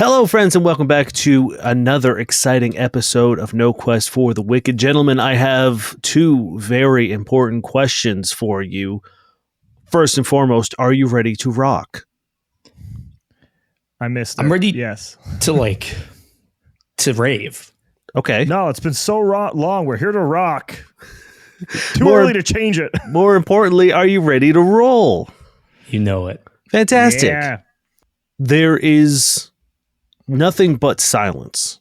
Hello, friends, and welcome back to another exciting episode of No Quest for the Wicked. Gentlemen, I have two very important questions for you. First and foremost, are you ready to rock? I missed it. I'm ready. Yes. to rave. Okay. No, it's been so long. We're here to rock. Too early to change it. More importantly, are you ready to roll? You know it. Fantastic. Yeah. There is nothing but silence.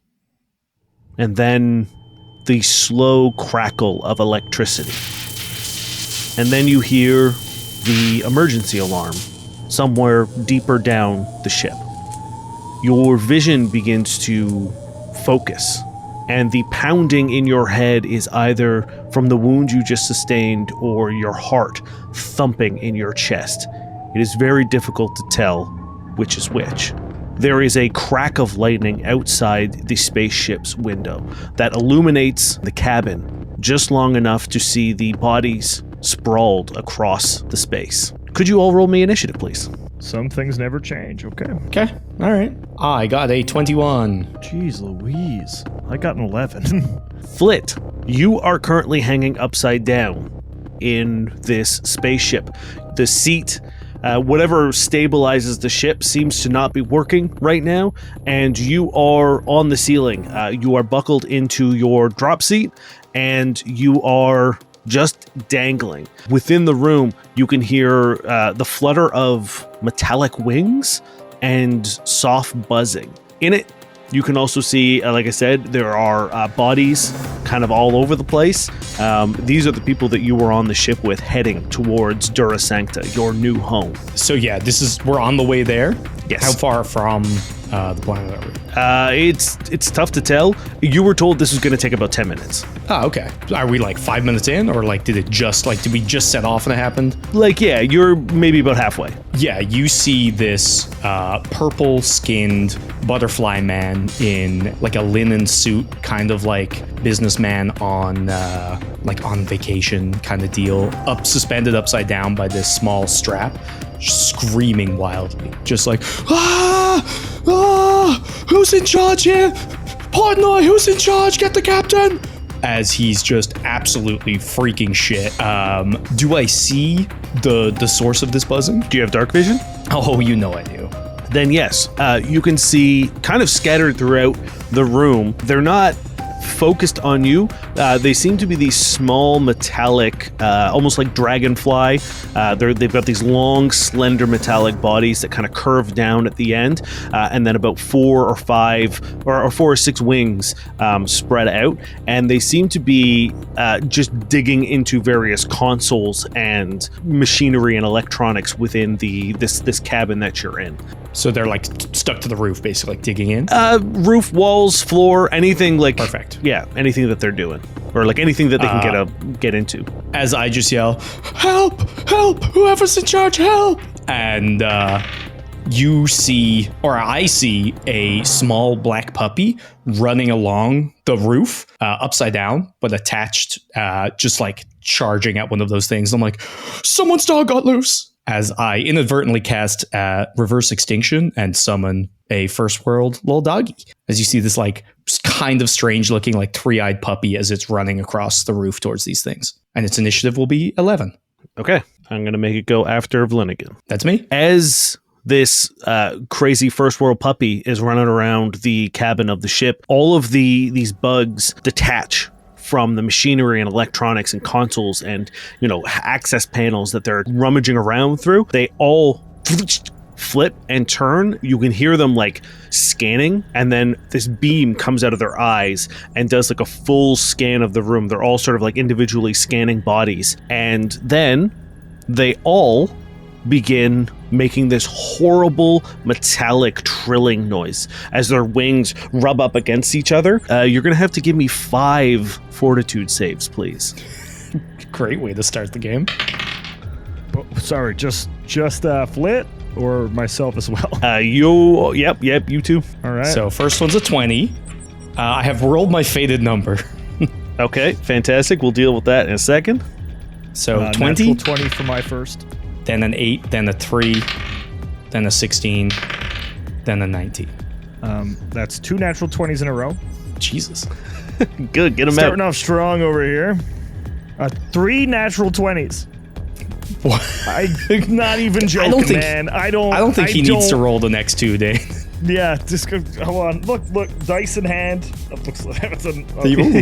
And then the slow crackle of electricity. And then you hear the emergency alarm somewhere deeper down the ship. Your vision begins to focus, and the pounding in your head is either from the wound you just sustained or your heart thumping in your chest. It is very difficult to tell which is which. There is a crack of lightning outside the spaceship's window that illuminates the cabin just long enough to see the bodies sprawled across the space. Could you all roll me initiative, please? Some things never change. Okay. Okay. All right. I got a 21. Jeez Louise. I got an 11. Flit, you are currently hanging upside down in this spaceship. The seat, whatever stabilizes the ship, seems to not be working right now, and you are on the ceiling. You are buckled into your drop seat, and you are just dangling. Within the room, you can hear the flutter of metallic wings and soft buzzing. In it, you can also see, like I said, there are bodies kind of all over the place. These are the people that you were on the ship with heading towards Dhura Sancta, your new home. So yeah, we're on the way there. Yes. How far from the planet are we? It's tough to tell. You were told this was going to take about 10 minutes. Oh, okay. Are we like 5 minutes in, or like did we just set off and it happened? Yeah, you're maybe about halfway. Yeah, you see this purple-skinned butterfly man in like a linen suit, kind of like businessman on vacation kind of deal, suspended upside down by this small strap, screaming wildly, just like who's in charge here? Portnoy, who's in charge? Get the captain! As he's just absolutely freaking shit. Do I see the source of this buzzing? Do you have dark vision? Oh, you know I do. Then yes, you can see kind of scattered throughout the room. They're not focused on you. They seem to be these small metallic, almost like dragonfly. They've got these long, slender metallic bodies that kind of curve down at the end, and then about 4 or 5 or 4 or 6 wings spread out, and they seem to be just digging into various consoles and machinery and electronics within this cabin that you're in. So they're like stuck to the roof, basically, like digging in? Roof, walls, floor, anything like... Perfect. Yeah, anything that they're doing. Or like anything that they can get into. As I just yell, help, help, whoever's in charge, help! And you see, or I see, a small black puppy running along the roof, upside down, but attached, just like charging at one of those things. I'm like, someone's dog got loose! As I inadvertently cast Reverse Extinction and summon a first world little doggy. As you see this like kind of strange looking like 3-eyed puppy as it's running across the roof towards these things. And its initiative will be 11. Okay, I'm going to make it go after Vlin again. That's me. As this crazy first world puppy is running around the cabin of the ship, all of these bugs detach from the machinery and electronics and consoles and, access panels that they're rummaging around through. They all flip and turn. You can hear them like scanning, and then this beam comes out of their eyes and does like a full scan of the room. They're all sort of like individually scanning bodies, and then they all begin making this horrible metallic trilling noise as their wings rub up against each other. You're gonna have to give me 5 fortitude saves, please. Great way to start the game. Oh, sorry, just Flit or myself as well? You two. All right. So first one's a 20. I have rolled my fated number. Okay, fantastic. We'll deal with that in a second. So 20. 20 for my first. Then an 8, then a 3, then a 16, then a 19. That's 2 natural 20s in a row. Jesus. Good, get him out. Starting off strong over here. 3 natural 20s. What? I'm not even joking, man. I don't think he needs to roll the next 2, Dane. Yeah, just go, hold on. Look, dice in hand. That looks like it's an,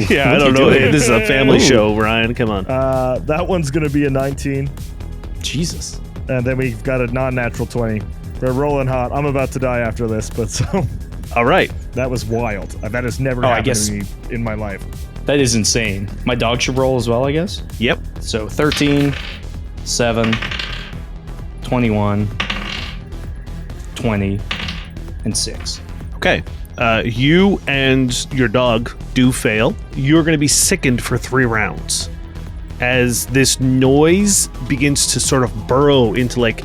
Yeah, I don't know. This is a family show, Ryan. Come on. That one's going to be a 19. Jesus. And then we've got a non-natural 20. We're rolling hot. I'm about to die after this, but so... All right. That was wild. That has never happened to me in my life. That is insane. My dog should roll as well, I guess? Yep. So 13, 7, 21, 20, and 6. Okay. You and your dog do fail. You're going to be sickened for 3 rounds as this noise begins to sort of burrow into like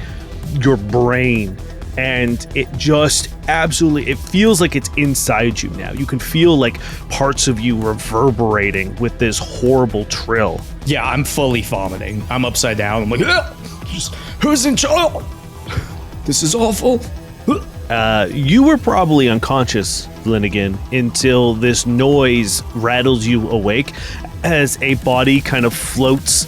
your brain, and it just absolutely, it feels like it's inside you now. You can feel like parts of you reverberating with this horrible trill. Yeah, I'm fully vomiting. I'm upside down. I'm like, who's in charge? This is awful. You were probably unconscious, Vlin, until this noise rattles you awake as a body kind of floats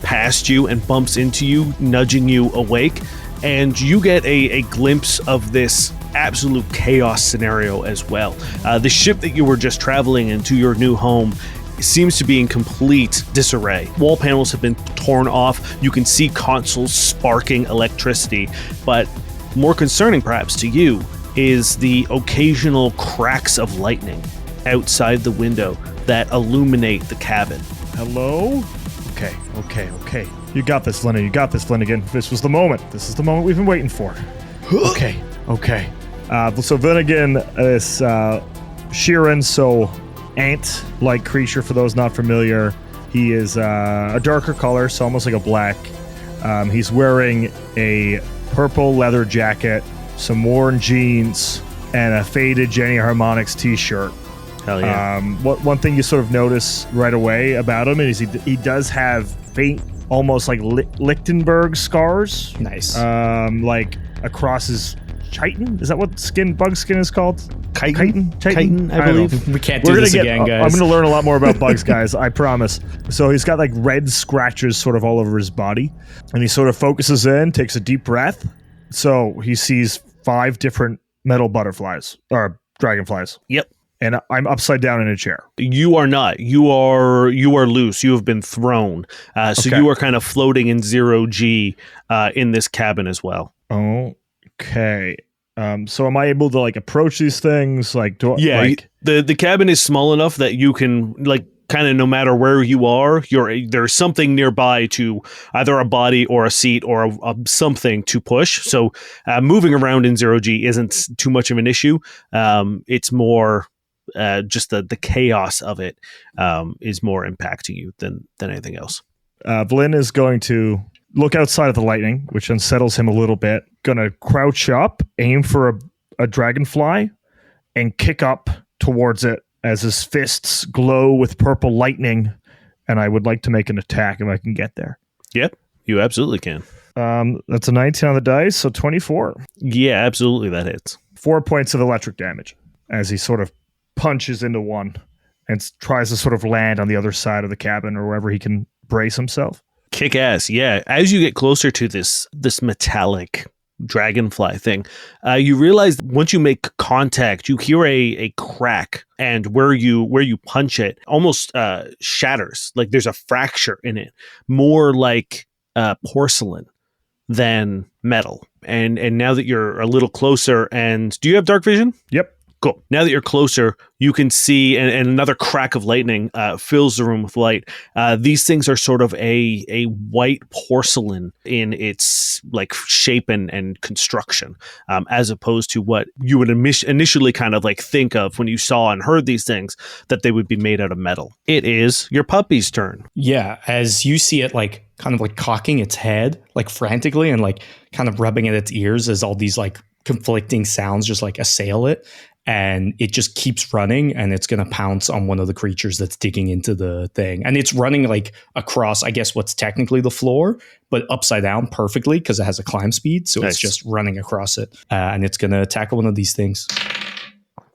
past you and bumps into you, nudging you awake. And you get a glimpse of this absolute chaos scenario as well. The ship that you were just traveling into your new home seems to be in complete disarray. Wall panels have been torn off. You can see consoles sparking electricity. But more concerning perhaps to you is the occasional cracks of lightning outside the window that illuminate the cabin. Hello? Okay. You got this, Vlin. You got this, Vlin. This was the moment. This is the moment we've been waiting for. Okay. So Vlin, is Sheeran, so ant-like creature, for those not familiar. He is a darker color, so almost like a black. He's wearing a purple leather jacket, some worn jeans, and a faded Jenny Harmonix t-shirt. Hell yeah. One thing you sort of notice right away about him is he does have faint, almost like Lichtenberg scars. Nice. Like across his chitin. Is that what bug skin is called? Chitin, I believe. We can't do this again, guys. I'm going to learn a lot more about bugs, guys. I promise. So he's got like red scratches sort of all over his body, and he sort of focuses in, takes a deep breath. So he sees 5 different metal butterflies or dragonflies. Yep. And I'm upside down in a chair. You are not. You are loose. You have been thrown. So you are kind of floating in 0G in this cabin as well. Okay. So am I able to like approach these things? Like, the cabin is small enough that you can like kind of no matter where you are, there's something nearby to either a body or a seat or a something to push. So moving around in 0G isn't too much of an issue. It's more just the chaos of it is more impacting you than anything else. Vlin is going to look outside of the lightning, which unsettles him a little bit. Gonna crouch up, aim for a dragonfly, and kick up towards it as his fists glow with purple lightning. And I would like to make an attack if I can get there. Yep, you absolutely can. That's a 19 on the dice, so 24. Yeah, absolutely, that hits. 4 points of electric damage as he sort of punches into one and tries to sort of land on the other side of the cabin or wherever he can brace himself. Kick ass, yeah. As you get closer to this metallic dragonfly thing, you realize once you make contact, you hear a crack, and where you punch it almost shatters. Like there's a fracture in it, more like porcelain than metal. And now that you're a little closer, and do you have dark vision? Yep. Cool. Now that you're closer, you can see, and another crack of lightning fills the room with light. These things are sort of a white porcelain in its like shape and construction, as opposed to what you would initially kind of like think of when you saw and heard these things, that they would be made out of metal. It is your puppy's turn. Yeah, as you see it like kind of like cocking its head like frantically and like kind of rubbing at its ears as all these like conflicting sounds just like assail it. And it just keeps running, and it's going to pounce on one of the creatures that's digging into the thing. And it's running like across, I guess, what's technically the floor, but upside down perfectly because it has a climb speed. So Nice. It's just running across it. And it's going to tackle one of these things.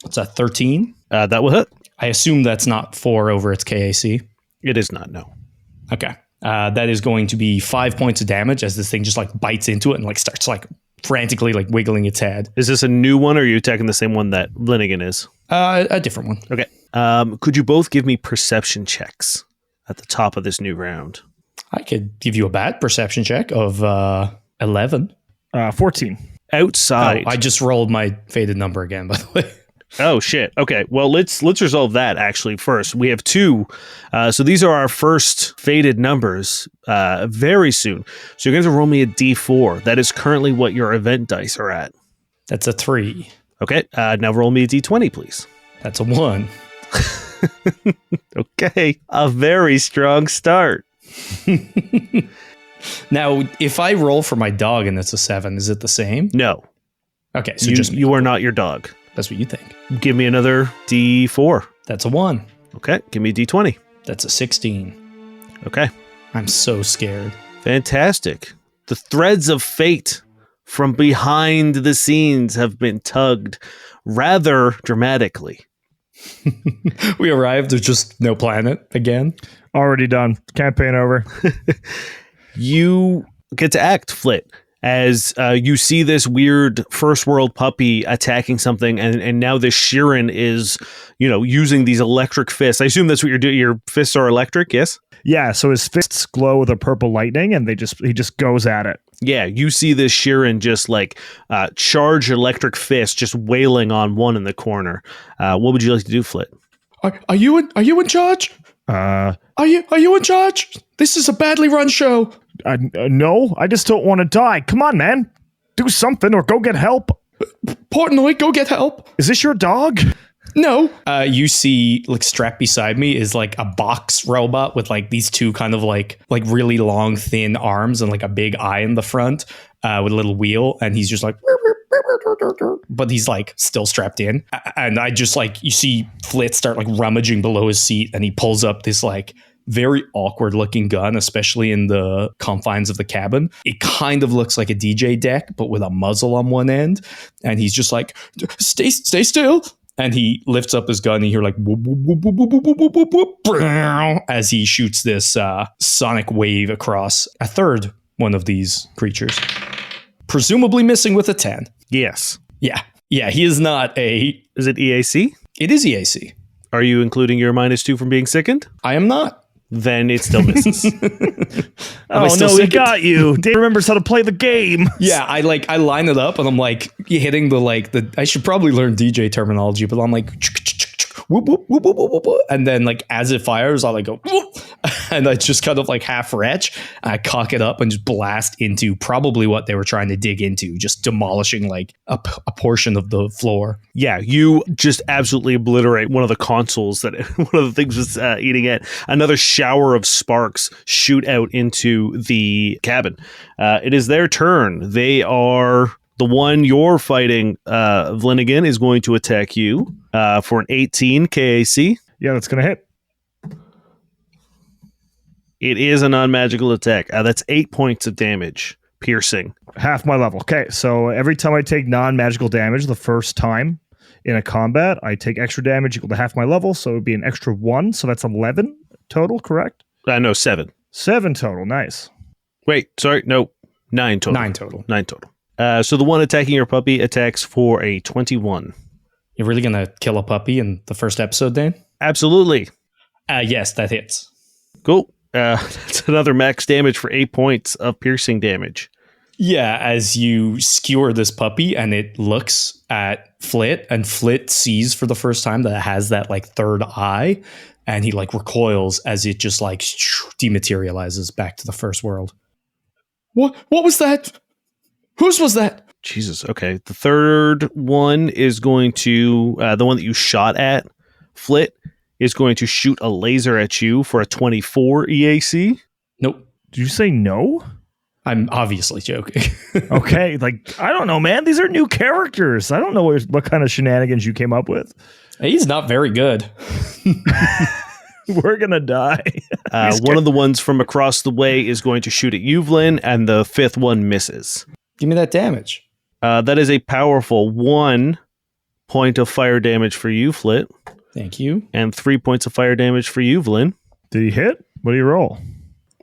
It's a 13. That will hit. I assume that's not 4 over its KAC. It is not, no. Okay. That is going to be 5 points of damage as this thing just like bites into it and like starts like frantically like wiggling its head. Is this a new one, or are you attacking the same one that Vlin is? A different one. Okay. Could you both give me perception checks at the top of this new round? I could give you a bad perception check of 11. 14. Outside. Oh, I just rolled my faded number again, by the way. Oh shit. Okay. Well, let's resolve that actually first. We have 2. So these are our first faded numbers very soon. So you're going to roll me a D4. That is currently what your event dice are at. That's a 3. Okay. Now roll me a D20, please. That's a 1. Okay. A very strong start. Now, if I roll for my dog and it's a 7, is it the same? No. Okay, so You are not your dog. That's what you think. Give me another D4. That's a 1. Okay. Give me a D20. That's a 16. Okay. I'm so scared. Fantastic. The threads of fate from behind the scenes have been tugged rather dramatically. We arrived, there's just no planet again. Already done. Campaign over. You get to act, Flit, as you see this weird first world puppy attacking something, and now this Sheeran is, using these electric fists. I assume that's what you're doing. Your fists are electric, yes? Yeah, so his fists glow with a purple lightning, and he just goes at it. Yeah, you see this Sheeran just like charge electric fist, just wailing on one in the corner. What would you like to do, Flit? Are you in charge? Are you in charge? This is a badly run show. No, I just don't want to die. Come on, man. Do something or go get help. Portnoy, go get help. Is this your dog? No. You see, like, strapped beside me is like a box robot with like these 2 kind of like really long, thin arms and like a big eye in the front with a little wheel. And he's just like, but he's like still strapped in. And I just like, you see Flit start like rummaging below his seat, and he pulls up this like very awkward looking gun, especially in the confines of the cabin. It kind of looks like a DJ deck, but with a muzzle on one end. And he's just like, stay still. And he lifts up his gun, and you hear like whoop, whoop, whoop, whoop, whoop, whoop, whoop, whoop, whoop, as he shoots this sonic wave across a third one of these creatures, presumably missing with a 10. Yes. Yeah, he is not a... Is it EAC? It is EAC. Are you including your -2 from being sickened? I am not. Then it still misses. Oh no, we got you. Dave remembers how to play the game. Yeah, I line it up, and I'm like hitting the I should probably learn DJ terminology, but I'm like whoop, whoop, whoop, whoop, whoop, whoop. And then like as it fires, I'll like go whoop, and I just kind of like half retch, and I cock it up and just blast into probably what they were trying to dig into, just demolishing like a portion of the floor. Yeah, you just absolutely obliterate one of the consoles that one of the things was eating at. Another shower of sparks shoot out into the cabin. It is their turn. They are... The one you're fighting, Vlin, is going to attack you for an 18 KAC. Yeah, that's going to hit. It is a non-magical attack. That's 8 points of damage, piercing. Half my level. Okay, so every time I take non-magical damage the first time in a combat, I take extra damage equal to half my level, so it would be an extra 1, so that's 11 total, correct? No, 7. 7 total, nice. Wait, sorry, no, 9 total. 9 total. 9 total. So the one attacking your puppy attacks for a 21. You're really going to kill a puppy in the first episode, Dan? Absolutely. Yes, that hits. Cool. That's another max damage for 8 points of piercing damage. Yeah, as you skewer this puppy and it looks at Flit, and Flit sees for the first time that it has that like third eye, and he like recoils as it just like dematerializes back to the first world. What was that? Whose was that? Jesus. Okay. The third one is going to, the one that you shot at, Flit, is going to shoot a laser at you for a 24 EAC. Nope. Did you say no? I'm obviously joking. Okay. Like, I don't know, man. These are new characters. I don't know what kind of shenanigans you came up with. He's not very good. We're going to die. One of the ones from across the way is going to shoot at you, Vlin, and the fifth one misses. Give me that damage. That is a powerful 1 point of fire damage for you, Flit. Thank you. And 3 points of fire damage for you, Vlin. Did he hit? What do you roll?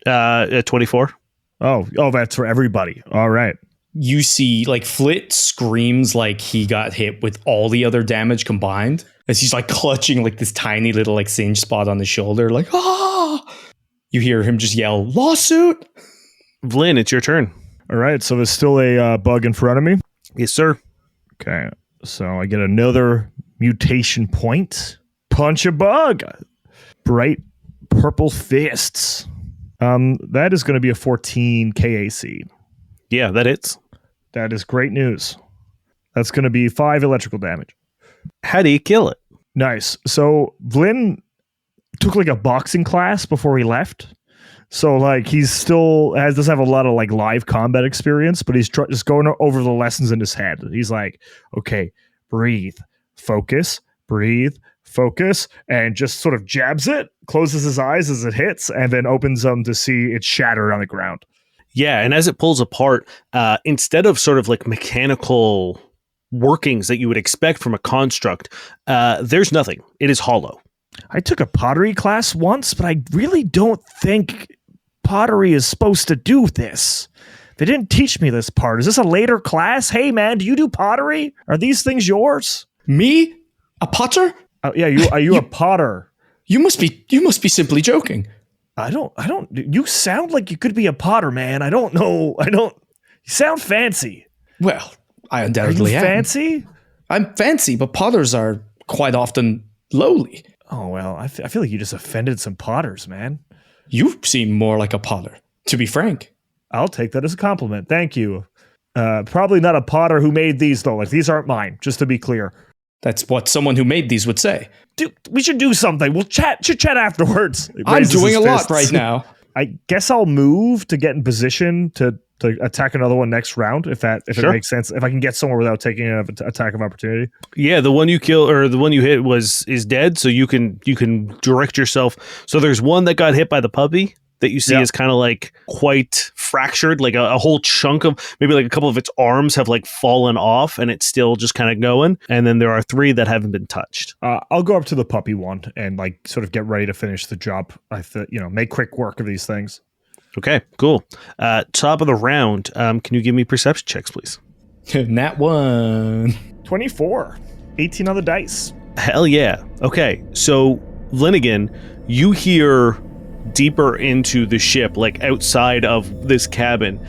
At 24. Oh, that's for everybody. All right. You see, like, Flit screams like he got hit with all the other damage combined as he's, like, clutching, like, this tiny little, like, singe spot on the shoulder, like, ah! You hear him just yell, lawsuit! Vlin, it's your turn. All right, so there's still a bug in front of me. Yes, sir. Okay, so I get another mutation point. Punch a bug. Bright purple fists. That is going to be a 14 KAC. Yeah, that hits. That is great news. That's going to be 5 electrical damage. How do you kill it? Nice. So Vlin took like a boxing class before he left. So like he's still doesn't have a lot of like live combat experience, but he's just going over the lessons in his head. He's like, okay, breathe, focus, and just sort of jabs it, closes his eyes as it hits, and then opens them to see it shatter on the ground. Yeah, and as it pulls apart, instead of sort of like mechanical workings that you would expect from a construct, there's nothing. It is hollow. I took a pottery class once, but I really don't think pottery is supposed to do this. They didn't teach me this part. Is this a later class? Hey, man, do you do pottery? Are these things yours? Me? A potter? Yeah, are you a potter? You must be simply joking. I don't, you sound like you could be a potter, man. I don't know. You sound fancy. Well, I Are undoubtedly you am. fancy? I'm fancy, but potters are quite often lowly. Oh, well, I feel like you just offended some potters, man. You seem more like a potter, to be frank. I'll take that as a compliment. Thank you. Probably not a potter who made these, though. Like, these aren't mine, just to be clear. That's what someone who made these would say. Dude, we should do something. We'll chat afterwards. I'm doing a lot right now. I guess I'll move to get in position to attack another one next round, if it makes sense. If I can get somewhere without taking an attack of opportunity. Yeah, the one you kill or the one you hit is dead, so you can direct yourself. So there's one that got hit by the puppy that you see is kind of like quite fractured, like a whole chunk of maybe like a couple of its arms have like fallen off and it's still just kind of going. And then there are 3 that haven't been touched. I'll go up to the puppy one and like sort of get ready to finish the job. Make quick work of these things. Okay, cool. Top of the round, can you give me perception checks, please? Nat 1. 24. 18 on the dice. Hell yeah. Okay, so Vlin, you hear deeper into the ship, like outside of this cabin,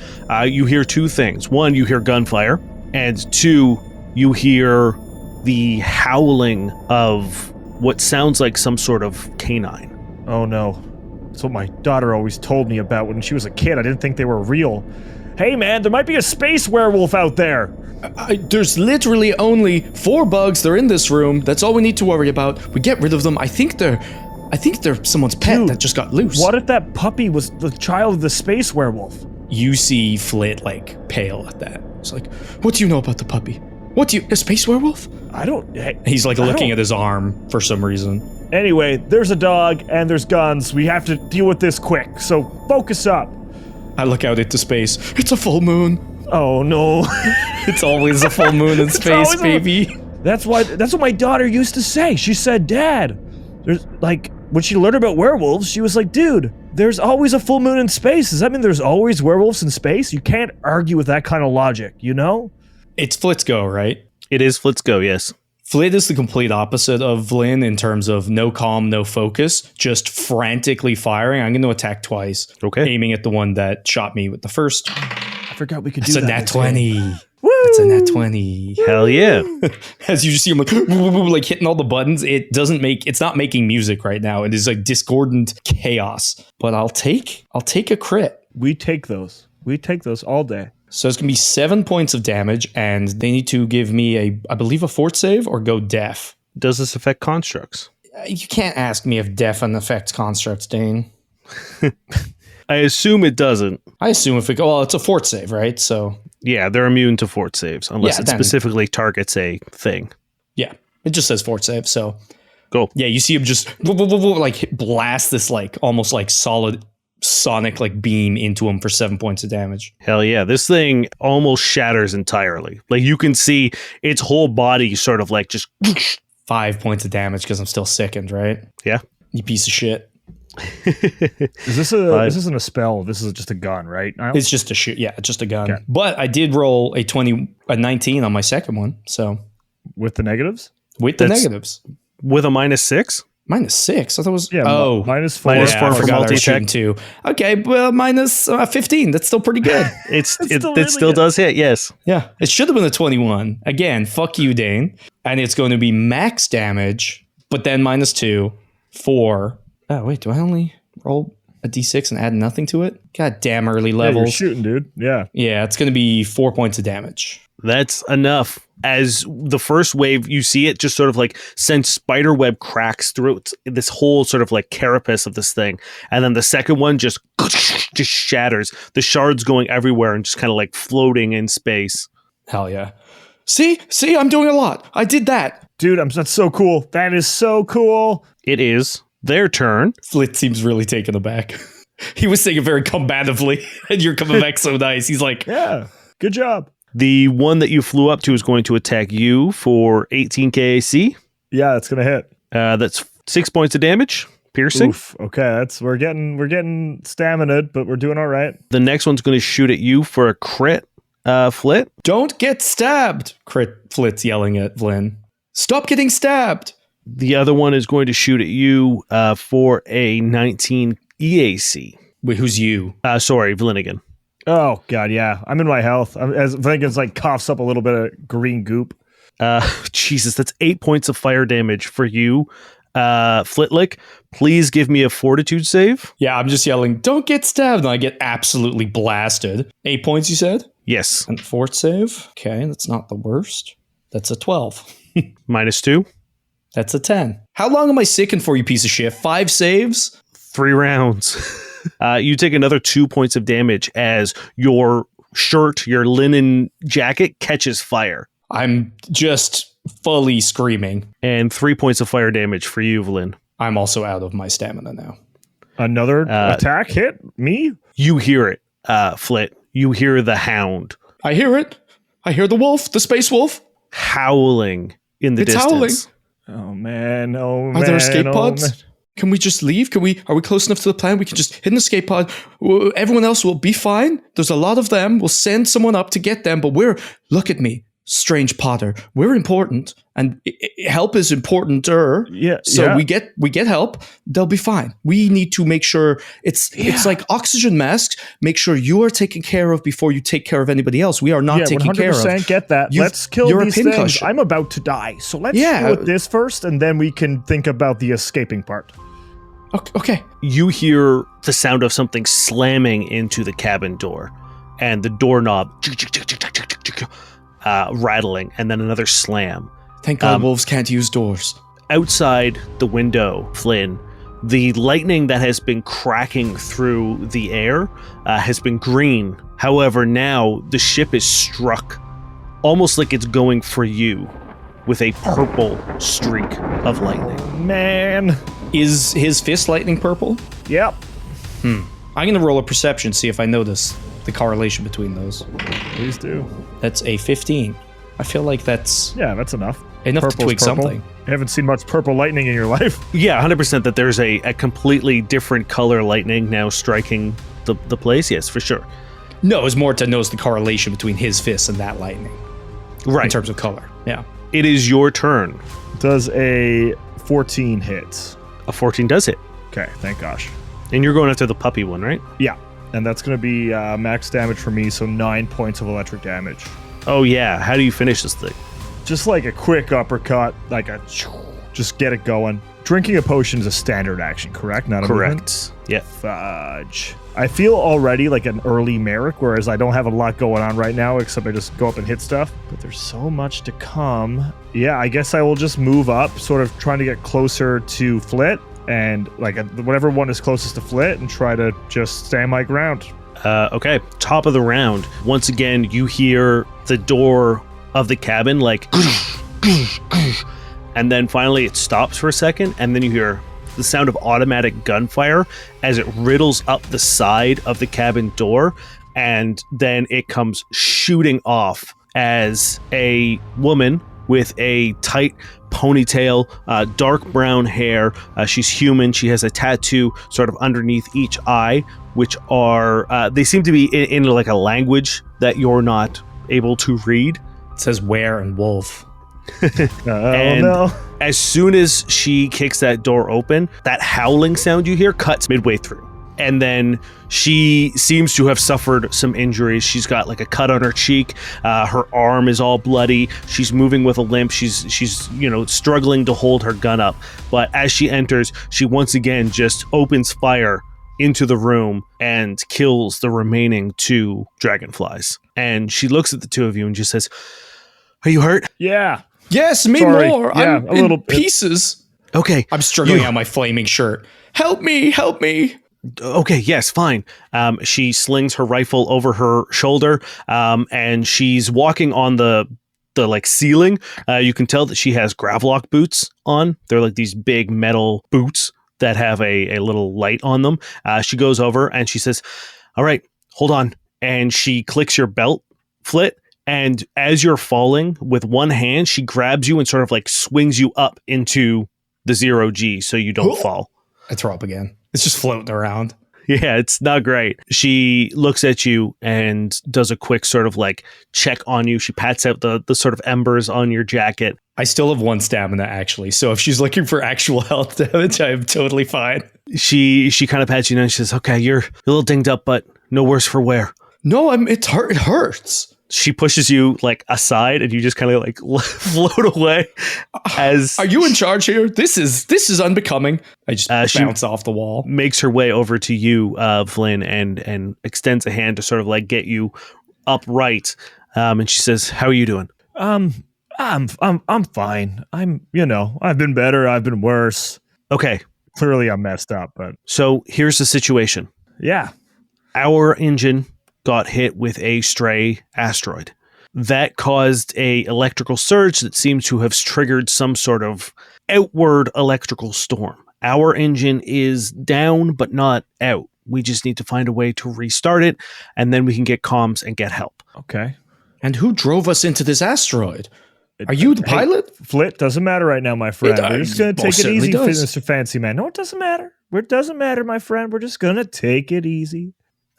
you hear 2 things. 1, you hear gunfire, and 2, you hear the howling of what sounds like some sort of canine. Oh no. That's what my daughter always told me about when she was a kid. I didn't think they were real. Hey man, there might be a space werewolf out there. There's literally only 4 bugs. They're in this room. That's all we need to worry about. We get rid of them. I think they're someone's pet that just got loose. What if that puppy was the child of the space werewolf? You see Flit like pale at that. It's like, what do you know about the puppy? A space werewolf? He's like looking at his arm for some reason. Anyway, there's a dog and there's guns. We have to deal with this quick, so focus up. I look out into space. It's a full moon. Oh no. It's always a full moon in space, baby. That's what my daughter used to say. She said, Dad, there's like, when she learned about werewolves, she was like, dude, there's always a full moon in space. Does that mean there's always werewolves in space? You can't argue with that kind of logic, you know? It's Flit's go, right? It is Flit's go, yes. Flit is the complete opposite of Vlin in terms of no calm, no focus, just frantically firing. I'm going to attack twice. Okay. Aiming at the one that shot me with the first. I forgot we could That's do that. That's a nat 20. Woo! That's a nat 20. Hell yeah. As you just see him like hitting all the buttons, it's not making music right now. It is like discordant chaos. But I'll take a crit. We take those all day. So it's going to be 7 points of damage, and they need to give me I believe a fort save or go deaf. Does this affect constructs? You can't ask me if deaf affects constructs, Dane. I assume it doesn't. I assume it's a fort save, right? So yeah, they're immune to fort saves unless it specifically targets a thing. Yeah, it just says fort save. So cool. Yeah, you see him just like blast this like almost like solid sonic like beam into him for 7 points of damage. Hell yeah. This thing almost shatters entirely. Like you can see its whole body sort of like just 5 points of damage because I'm still sickened, right? Yeah. You piece of shit. Is this this isn't a spell? This is just a gun, right? It's just a shit. Yeah, just a gun. Okay. But I did roll a 19 on my second one. So With the negatives? with the negatives. with a -6. -6. I thought it was -4. -4 I for forgot I was multi-tech. shooting too. Okay, well, minus 15. That's still pretty good. It still really still good. does hit, yes. Yeah, it should have been a 21. Again, fuck you, Dane. And it's going to be max damage, but then -2 for... Oh, wait, do I only roll a d6 and add nothing to it? God damn early Yeah, levels. you're shooting, dude. Yeah. Yeah, it's going to be 4 points of damage. That's enough. As the first wave, you see it just sort of like send spiderweb cracks through this whole sort of like carapace of this thing. And then the second one just shatters. The shards going everywhere and just kind of like floating in space. Hell yeah. See, I'm doing a lot. I did that. Dude, that's so cool. That is so cool. It is their turn. Flit seems really taken aback. He was saying it very combatively, and you're coming back so nice. He's like, Yeah. Good job. The one that you flew up to is going to attack you for 18 KAC. Yeah, it's gonna hit. That's 6 points of damage, piercing. Oof. Okay, we're getting stamina, but we're doing all right. The next one's going to shoot at you for a crit, Flit. don't get stabbed. Flit's yelling at Vlin. Stop getting stabbed. The other one is going to shoot at you for a 19 EAC. Wait, who's you? Sorry, Vlinigan. Oh god, yeah. I'm in my health. As Vegan's like coughs up a little bit of green goop. Jesus, that's 8 points of fire damage for you. Flitlick, please give me a fortitude save. Yeah, I'm just yelling, don't get stabbed. And I get absolutely blasted. 8 points, you said? Yes. And fort save. Okay, that's not the worst. That's a 12. -2. That's a 10. How long am I sickened for, you piece of shit? 5 saves? 3 rounds. You take another 2 points of damage as your shirt, your linen jacket catches fire. I'm just fully screaming. And 3 points of fire damage for you, Vlin. I'm also out of my stamina now. Another attack hit me? You hear it, Flit. You hear the hound I hear it. I hear the wolf, the space wolf. howling in the It's distance. Oh man, oh man. Are there escape oh, pods? man. Can we just leave? Are we close enough to the plan? We can just hit an escape pod. Everyone else will be fine. There's a lot of them. We'll send someone up to get them, but look at me, strange Potter. We're important, and help is importanter. Yeah. So yeah. we get help. They'll be fine. We need to make sure it's like oxygen masks. Make sure you are taken care of before you take care of anybody else. We are not taken care of. 100% get that. Let's kill these things. I'm about to die. So let's deal with this first, and then we can think about the escaping part. Okay. You hear the sound of something slamming into the cabin door, and the doorknob rattling, and then another slam. Thank God wolves can't use doors. Outside the window, Flynn, the lightning that has been cracking through the air has been green. However, now the ship is struck, almost like it's going for you, with a purple streak of lightning. Man. Is his fist lightning purple? Yep. I'm going to roll a perception, see if I notice the correlation between those. Please do. That's a 15. I feel like that's That's enough. enough Purple's to twig purple. something. You haven't seen much purple lightning in your life. Yeah, 100% that there's a completely different color lightning now striking the place. Yes, for sure. No, it's more to notice the correlation between his fist and that lightning. Right. In terms of color. Yeah. It is your turn. Does a 14 hit? A 14 does hit. Okay, thank gosh. And you're going after the puppy one, right? Yeah, and that's going to be max damage for me, so 9 points of electric damage. Oh, yeah. How do you finish this thing? Just like a quick uppercut, just get it going. Drinking a potion is a standard action, correct? Not a movement? Correct. Yeah. Fudge. I feel already like an early Merrick, whereas I don't have a lot going on right now, except I just go up and hit stuff. But there's so much to come. Yeah, I guess I will just move up, sort of trying to get closer to Flit, and whatever one is closest to Flit, and try to just stand my ground. Okay. Top of the round. Once again, you hear the door of the cabin and then finally it stops for a second, and then you hear the sound of automatic gunfire as it riddles up the side of the cabin door, and then it comes shooting off as a woman with a tight ponytail, dark brown hair. She's human. She has a tattoo sort of underneath each eye, which are, they seem to be in like a language that you're not able to read. It says were and wolf. And no. As soon as she kicks that door open, that howling sound you hear cuts midway through. And then she seems to have suffered some injuries. She's got like a cut on her cheek. Her arm is all bloody. She's moving with a limp. She's struggling to hold her gun up. But as she enters, she once again just opens fire into the room and kills the remaining 2 dragonflies. And she looks at the 2 of you and just says, "Are you hurt?" Yeah. Yes, me Sorry. more. Yeah, I'm a little in pieces. Okay. I'm struggling out my flaming shirt. Help me. Okay, yes, fine. She slings her rifle over her shoulder, and she's walking on the like ceiling. You can tell that she has Gravlock boots on. They're like these big metal boots that have a little light on them. She goes over and she says, "All right, hold on." And she clicks your belt, Flit. And as you're falling, with one hand, she grabs you and sort of like swings you up into the 0G so you don't fall. I throw up again. It's just floating around. Yeah, it's not great. She looks at you and does a quick sort of like check on you. She pats out the sort of embers on your jacket. I still have 1 stamina, actually. So if she's looking for actual health damage, I am totally fine. She kind of pats you and she says, "Okay, you're a little dinged up, but no worse for wear." No, it hurts. She pushes you like aside and you just kind of like float away as... Are you in charge here? This is unbecoming. I just bounce off the wall. Makes her way over to you, Vlin, and extends a hand to sort of like get you upright. And she says, "How are you doing?" I'm fine. I've been better. I've been worse. Okay. Clearly I'm messed up, but... So here's the situation. Yeah. Our engine got hit with a stray asteroid. That caused a electrical surge that seems to have triggered some sort of outward electrical storm. Our engine is down, but not out. We just need to find a way to restart it, and then we can get comms and get help. Okay. And who drove us into this asteroid? Are you the pilot? Flit, doesn't matter right now, my friend. We're just going to take it easy, Mr. Fancy Man. No, it doesn't matter. It doesn't matter, my friend. We're just going to take it easy.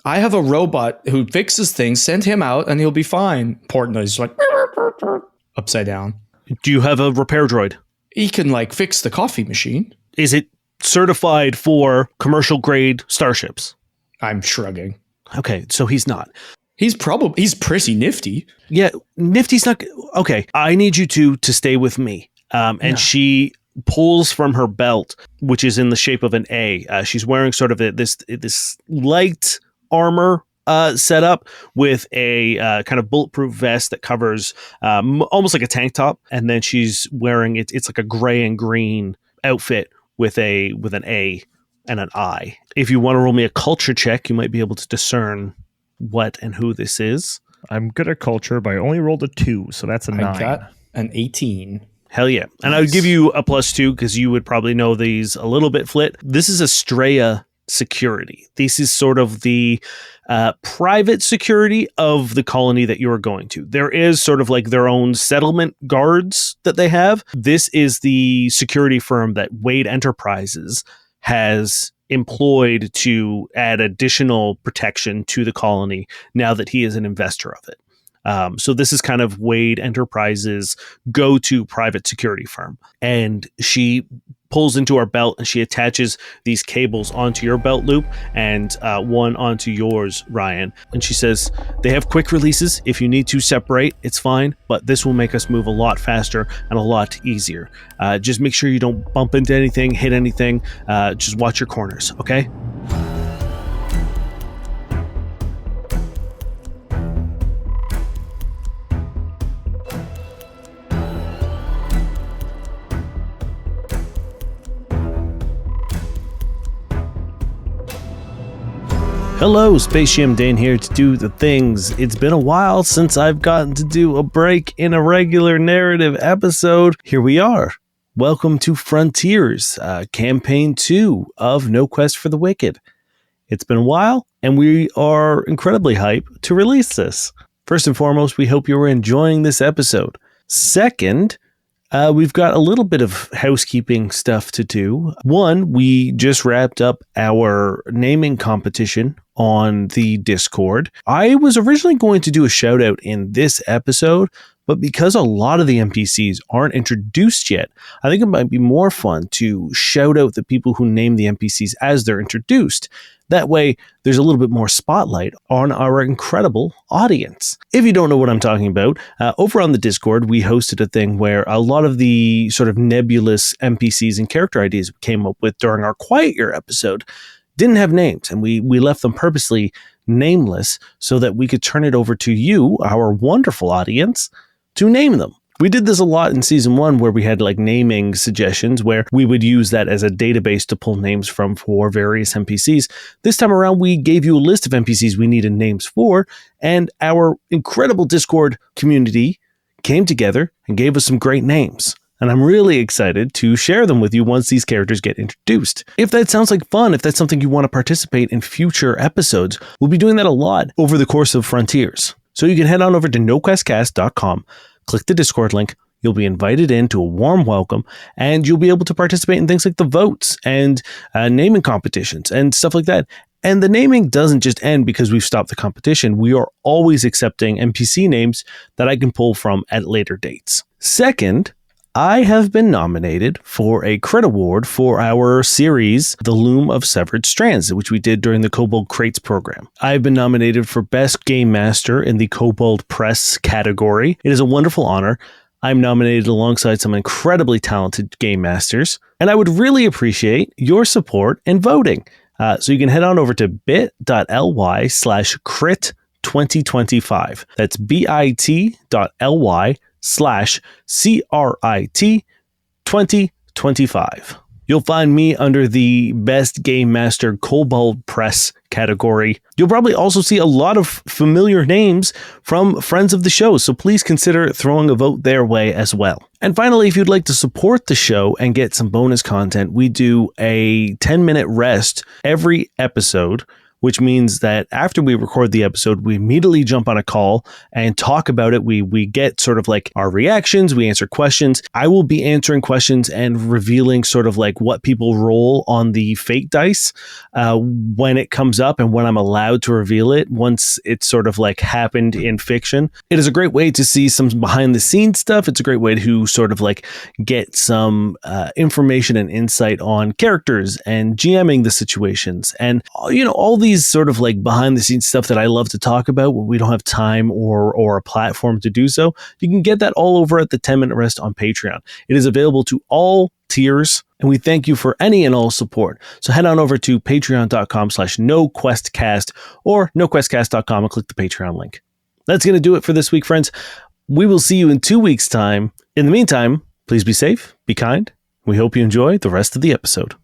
I have a robot who fixes things. Send him out and he'll be fine. Portnoy's like upside down. Do you have a repair droid? He can like fix the coffee machine. Is it certified for commercial grade starships? I'm shrugging. Okay, so he's not. He's pretty nifty. Yeah, nifty's not. Okay, I need you to stay with me. And she pulls from her belt, which is in the shape of an A. She's wearing sort of this light armor setup with a kind of bulletproof vest that covers almost like a tank top, and then she's wearing it's like a gray and green outfit with an A and an I. If you want to roll me a culture check, you might be able to discern what and who this is. I'm good at culture, but I only rolled a 2, so that's a 9. I got an 18. Hell yeah. And I would give you a +2 because you would probably know these a little bit, Flit. This is Estrella security. This is sort of the private security of the colony that you are going to. There is sort of like their own settlement guards that they have. This is the security firm that Wade Enterprises has employed to add additional protection to the colony now that he is an investor of it. So this is kind of Wade Enterprises' go-to private security firm. And she pulls into our belt and she attaches these cables onto your belt loop and one onto yours, Ryan. And she says, they have quick releases. If you need to separate, it's fine, but this will make us move a lot faster and a lot easier. Just make sure you don't bump into anything, hit anything. Just watch your corners, okay? Hello, Spaceship Dane here to do the things. It's been a while since I've gotten to do a break in a regular narrative episode. Here we are. Welcome to Frontiers, Campaign 2 of No Quest for the Wicked. It's been a while, and we are incredibly hyped to release this. First and foremost, we hope you're enjoying this episode. Second, we've got a little bit of housekeeping stuff to do. One, we just wrapped up our naming competition on the Discord. I was originally going to do a shout out in this episode, but because a lot of the NPCs aren't introduced yet, I think it might be more fun to shout out the people who name the NPCs as they're introduced. That way, there's a little bit more spotlight on our incredible audience. If you don't know what I'm talking about, over on the Discord, we hosted a thing where a lot of the sort of nebulous NPCs and character ideas we came up with during our Quiet Year episode didn't have names, and we left them purposely nameless so that we could turn it over to you, our wonderful audience, to name them. We did this a lot in season 1 where we had like naming suggestions where we would use that as a database to pull names from for various NPCs. This time around, we gave you a list of NPCs we needed names for, and our incredible Discord community came together and gave us some great names. And I'm really excited to share them with you once these characters get introduced. If that sounds like fun, if that's something you want to participate in future episodes, we'll be doing that a lot over the course of Frontiers. So you can head on over to noquestcast.com, click the Discord link, you'll be invited into a warm welcome, and you'll be able to participate in things like the votes and naming competitions and stuff like that. And the naming doesn't just end because we've stopped the competition. We are always accepting NPC names that I can pull from at later dates. Second, I have been nominated for a crit award for our series, The Loom of Severed Strands, which we did during the Kobold Crates program. I've been nominated for Best Game Master in the Kobold Press category. It is a wonderful honor. I'm nominated alongside some incredibly talented game masters, and I would really appreciate your support and voting. So you can head on over to bit.ly/crit2025. That's bit.ly/CRIT 2025. You'll find me under the Best Game Master Kobold Press category. You'll probably also see a lot of familiar names from friends of the show, so please consider throwing a vote their way as well. And finally, if you'd like to support the show and get some bonus content, we do a 10-minute rest every episode, which means that after we record the episode, we immediately jump on a call and talk about it. We get sort of like our reactions, we answer questions. I will be answering questions and revealing sort of like what people roll on the fate dice when it comes up and when I'm allowed to reveal it once it's sort of like happened in fiction. It is a great way to see some behind the scenes stuff. It's a great way to sort of like get some information and insight on characters and GMing the situations and, you know, all these sort of like behind the scenes stuff that I love to talk about when we don't have time or a platform to do so. You can get that all over at the 10-minute rest on Patreon. It is available to all tiers, and we thank you for any and all support. So head on over to patreon.com/noquestcast or noquestcast.com and click the Patreon link. That's going to do it for this week, friends. We will see you in 2 weeks' time. In the meantime, please be safe, be kind. We hope you enjoy the rest of the episode.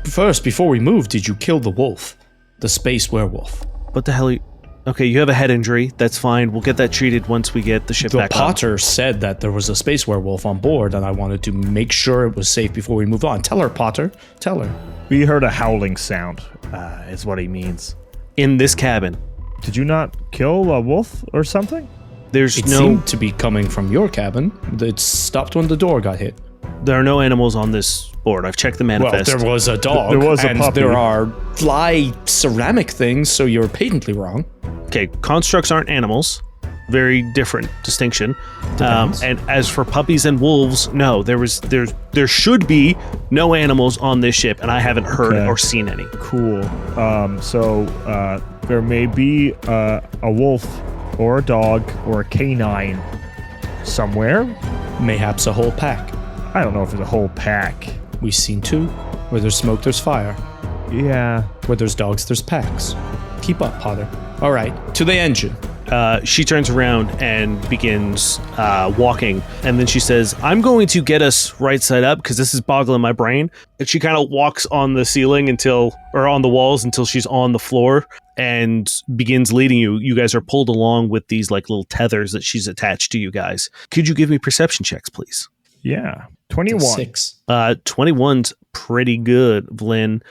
First, before we move, did you kill the wolf? The space werewolf? What the hell are you... Okay, you have a head injury. That's fine. We'll get that treated once we get the ship back on. The Potter said that there was a space werewolf on board, and I wanted to make sure it was safe before we moved on. Tell her, Potter. Tell her. We heard a howling sound, is what he means. In this cabin. Did you not kill a wolf or something? It seemed to be coming from your cabin. It stopped when the door got hit. There are no animals on this board. I've checked the manifest. Well, there was a dog. There was a and puppy. There are fly ceramic things, so you're patently wrong. Okay, constructs aren't animals. Very different distinction. And as for puppies and wolves, no, there should be no animals on this ship, and I haven't heard or seen any. Cool. So there may be a wolf or a dog or a canine somewhere. Mayhaps a whole pack. I don't know if there's a whole pack. We've seen two. Where there's smoke, there's fire. Yeah. Where there's dogs, there's packs. Keep up, Potter. All right, to the engine. She turns around and begins walking, and then she says, I'm going to get us right side up because this is boggling my brain. And she kind of walks on the ceiling on the walls until she's on the floor and begins leading you. You guys are pulled along with these like little tethers that she's attached to you guys. Could you give me perception checks, please? Yeah. 21. 6. 21's pretty good, Vlin.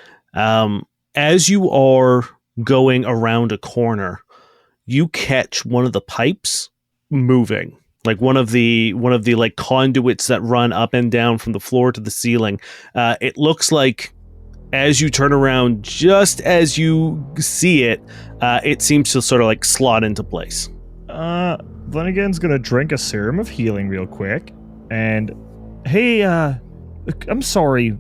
As you are going around a corner, you catch one of the pipes moving, like one of the like conduits that run up and down from the floor to the ceiling. It looks like as you turn around, just as you see it, it seems to sort of like slot into place. Vlanigan's gonna drink a serum of healing real quick. And, hey, I'm sorry,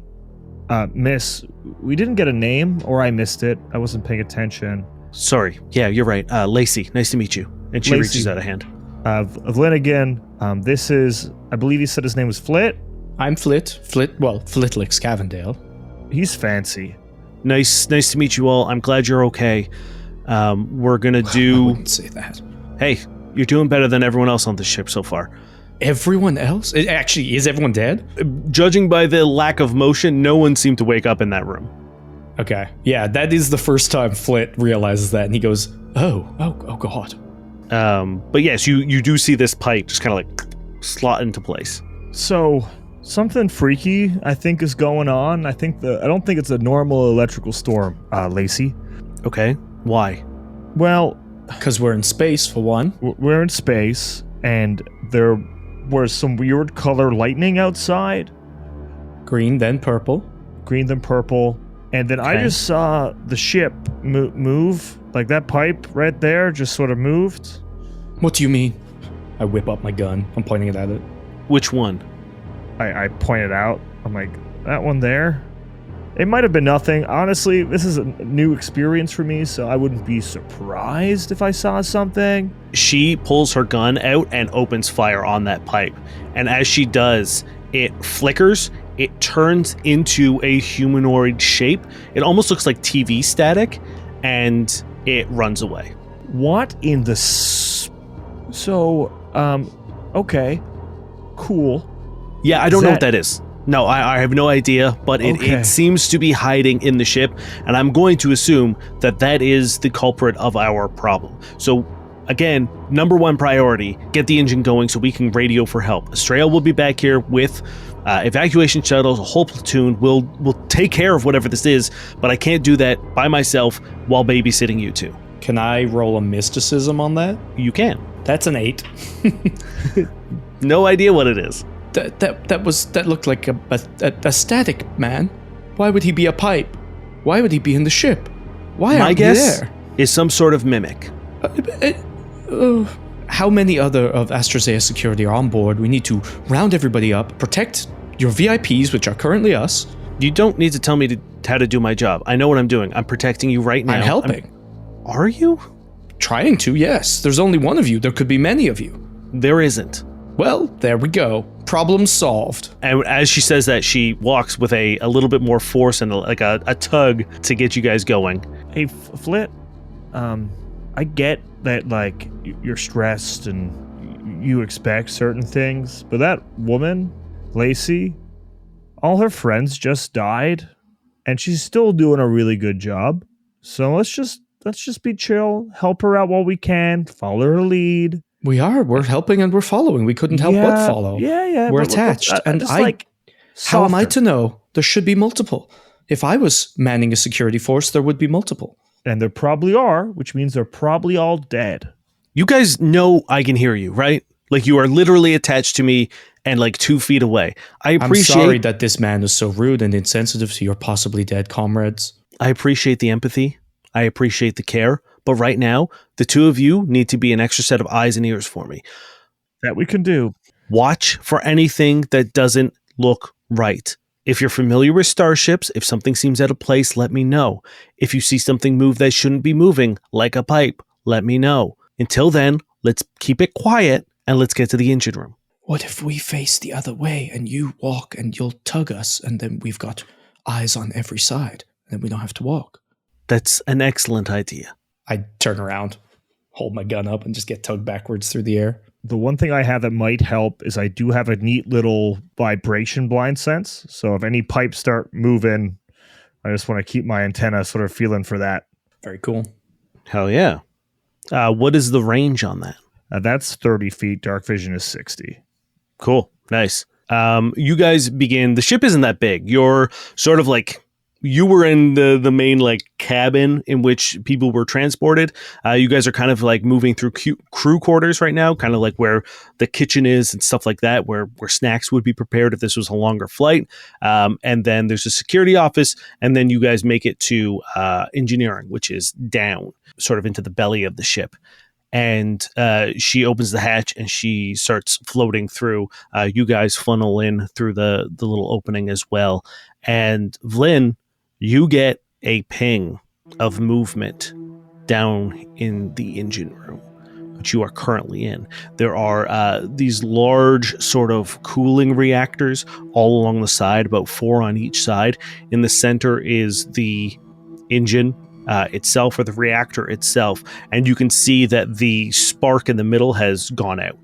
miss, we didn't get a name, or I missed it. I wasn't paying attention. Sorry. Yeah, you're right. Lacey, nice to meet you. And she Lacey. reaches out a hand. Vlanigan, this is, I believe he said his name was Flit. I'm Flit. Flitlick's Cavendale. He's fancy. Nice to meet you all. I'm glad you're okay. We're gonna do... I wouldn't say that. Hey, you're doing better than everyone else on the ship so far. Everyone else? Actually, is everyone dead? Judging by the lack of motion, no one seemed to wake up in that room. Okay. Yeah, that is the first time Flit realizes that, and he goes, oh God. But yes, you do see this pipe just kind of like slot into place. So, something freaky, I think, is going on. I don't think it's a normal electrical storm, Lacey. Okay, why? Well... Because we're in space, for one. We're in space, and there was some weird color lightning outside. Green, then purple. Green, then purple. And then I just saw the ship move, like that pipe right there just sort of moved. What do you mean? I whip up my gun. I'm pointing it at it. Which one? I pointed out. I'm like, that one there? It might have been nothing. Honestly, this is a new experience for me, so I wouldn't be surprised if I saw something. She pulls her gun out and opens fire on that pipe. And as she does, it flickers. It turns into a humanoid shape. It almost looks like TV static, and it runs away. What in the... okay. Cool. Yeah, I don't know what that is. No, I have no idea, but it seems to be hiding in the ship, and I'm going to assume that is the culprit of our problem. So, again, number one priority, get the engine going so we can radio for help. Estrella will be back here with evacuation shuttles, a whole platoon. We'll take care of whatever this is, but I can't do that by myself while babysitting you two. Can I roll a mysticism on that? You can. That's an 8. No idea what it is. That looked like a static man. Why would he be a pipe? Why would he be in the ship? Why aren't you there? My guess is some sort of mimic. How many other of AstraZeneca security are on board? We need to round everybody up, protect your VIPs, which are currently us. You don't need to tell me how to do my job. I know what I'm doing. I'm protecting you right now. I'm helping. Are you? Trying to, yes. There's only one of you. There could be many of you. There isn't. Well, there we go. Problem solved. And as she says that, she walks with a little bit more force and a tug to get you guys going. Hey, Flit, I get that, like, you're stressed and you expect certain things, but that woman, Lacey, all her friends just died, and she's still doing a really good job. So let's just be chill, help her out while we can, follow her lead. We're helping and we're following. We couldn't help but follow. Yeah. We're attached. How am I to know? There should be multiple. If I was manning a security force, there would be multiple. And there probably are, which means they're probably all dead. You guys know I can hear you, right? Like, you are literally attached to me and like 2 feet away. I'm sorry that this man is so rude and insensitive to your possibly dead comrades. I appreciate the empathy. I appreciate the care. But right now, the two of you need to be an extra set of eyes and ears for me. That we can do. Watch for anything that doesn't look right. If you're familiar with starships, if something seems out of place, let me know. If you see something move that shouldn't be moving, like a pipe, let me know. Until then, let's keep it quiet and let's get to the engine room. What if we face the other way and you walk and you'll tug us and then we've got eyes on every side and then we don't have to walk? That's an excellent idea. I turn around. hold my gun up and just get tugged backwards through the air. The one thing I have that might help is I do have a neat little vibration blind sense. So if any pipes start moving, I just want to keep my antenna sort of feeling for that. Very cool. Hell yeah. What is the range on that? That's 30 feet. Dark vision is 60. Cool. Nice. You guys begin. The ship isn't that big. You're sort of like, you were in the main like cabin in which people were transported. You guys are kind of like moving through crew quarters right now, kind of like where the kitchen is and stuff like that, where snacks would be prepared if this was a longer flight. And then there's a security office, and then you guys make it to engineering, which is down, sort of into the belly of the ship. And she opens the hatch and she starts floating through. You guys funnel in through the little opening as well. And Vlin, you get a ping of movement down in the engine room, which you are currently in. There are these large sort of cooling reactors all along the side, about 4 on each side. In the center is the engine itself, or the reactor itself, and you can see that the spark in the middle has gone out.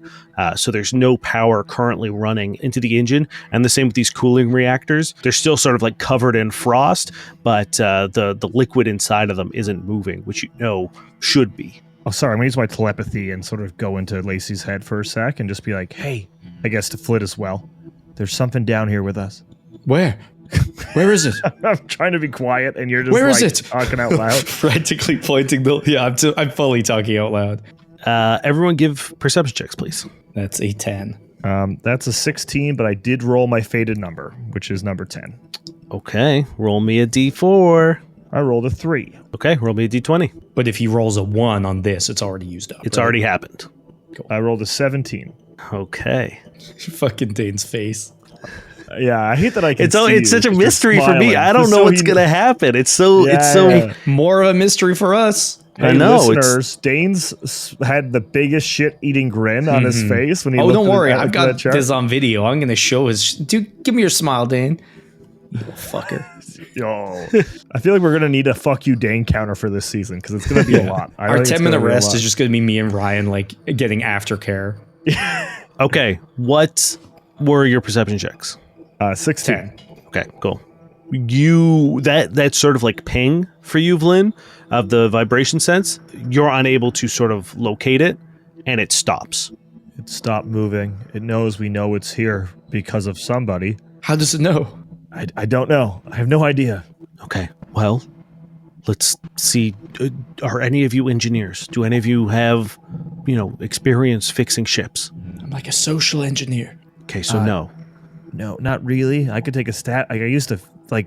So there's no power currently running into the engine, and the same with these cooling reactors. They're still sort of like covered in frost, but the liquid inside of them isn't moving, which you know should be. Oh, sorry. I'm going to use my telepathy and sort of go into Lacey's head for a sec and just be like, hey, I guess to Flit as well. There's something down here with us. Where? Where is it? I'm trying to be quiet, and you're just Where is like, it? talking out loud. Frantically pointing the... Yeah, I'm fully talking out loud. Everyone give perception checks, please. That's a 10. That's a 16, but I did roll my fated number, which is number 10. Okay, roll me a d4. I rolled a 3. Okay, roll me a d20. But if he rolls a 1 on this, it's already used up. It's right? already happened. I rolled a 17. Okay. Fucking Dane's face. Yeah, I hate that I can It's see such a you. mystery You're for me. smiling. I don't Just know so what's he- gonna happen. It's Yeah, so yeah. More of a mystery for us. I Hey, know, listeners, Dane's had the biggest shit-eating grin on his face when he Oh, looked don't at worry. that- I've at that got chart. this on video. I'm going to show his... Dude, give me your smile, Dane. You little fucker. Yo, I feel like we're gonna need a "fuck you, Dane" counter for this season because it's gonna be a lot. I Our think it's 10-minute gonna be a rest lot. is just going to be me and Ryan, like, getting aftercare. Okay, what were your perception checks? 16. 10. Okay, cool. That sort of like ping for you, Vlin, of the vibration sense, you're unable to sort of locate it, and it stops. It stopped moving. It knows we know it's here because of somebody. How does it know? I don't know. I have no idea. Okay, well, let's see. Are any of you engineers? Do any of you have, experience fixing ships? I'm like a social engineer. Okay, so no. No, not really. I could take a stat. I used to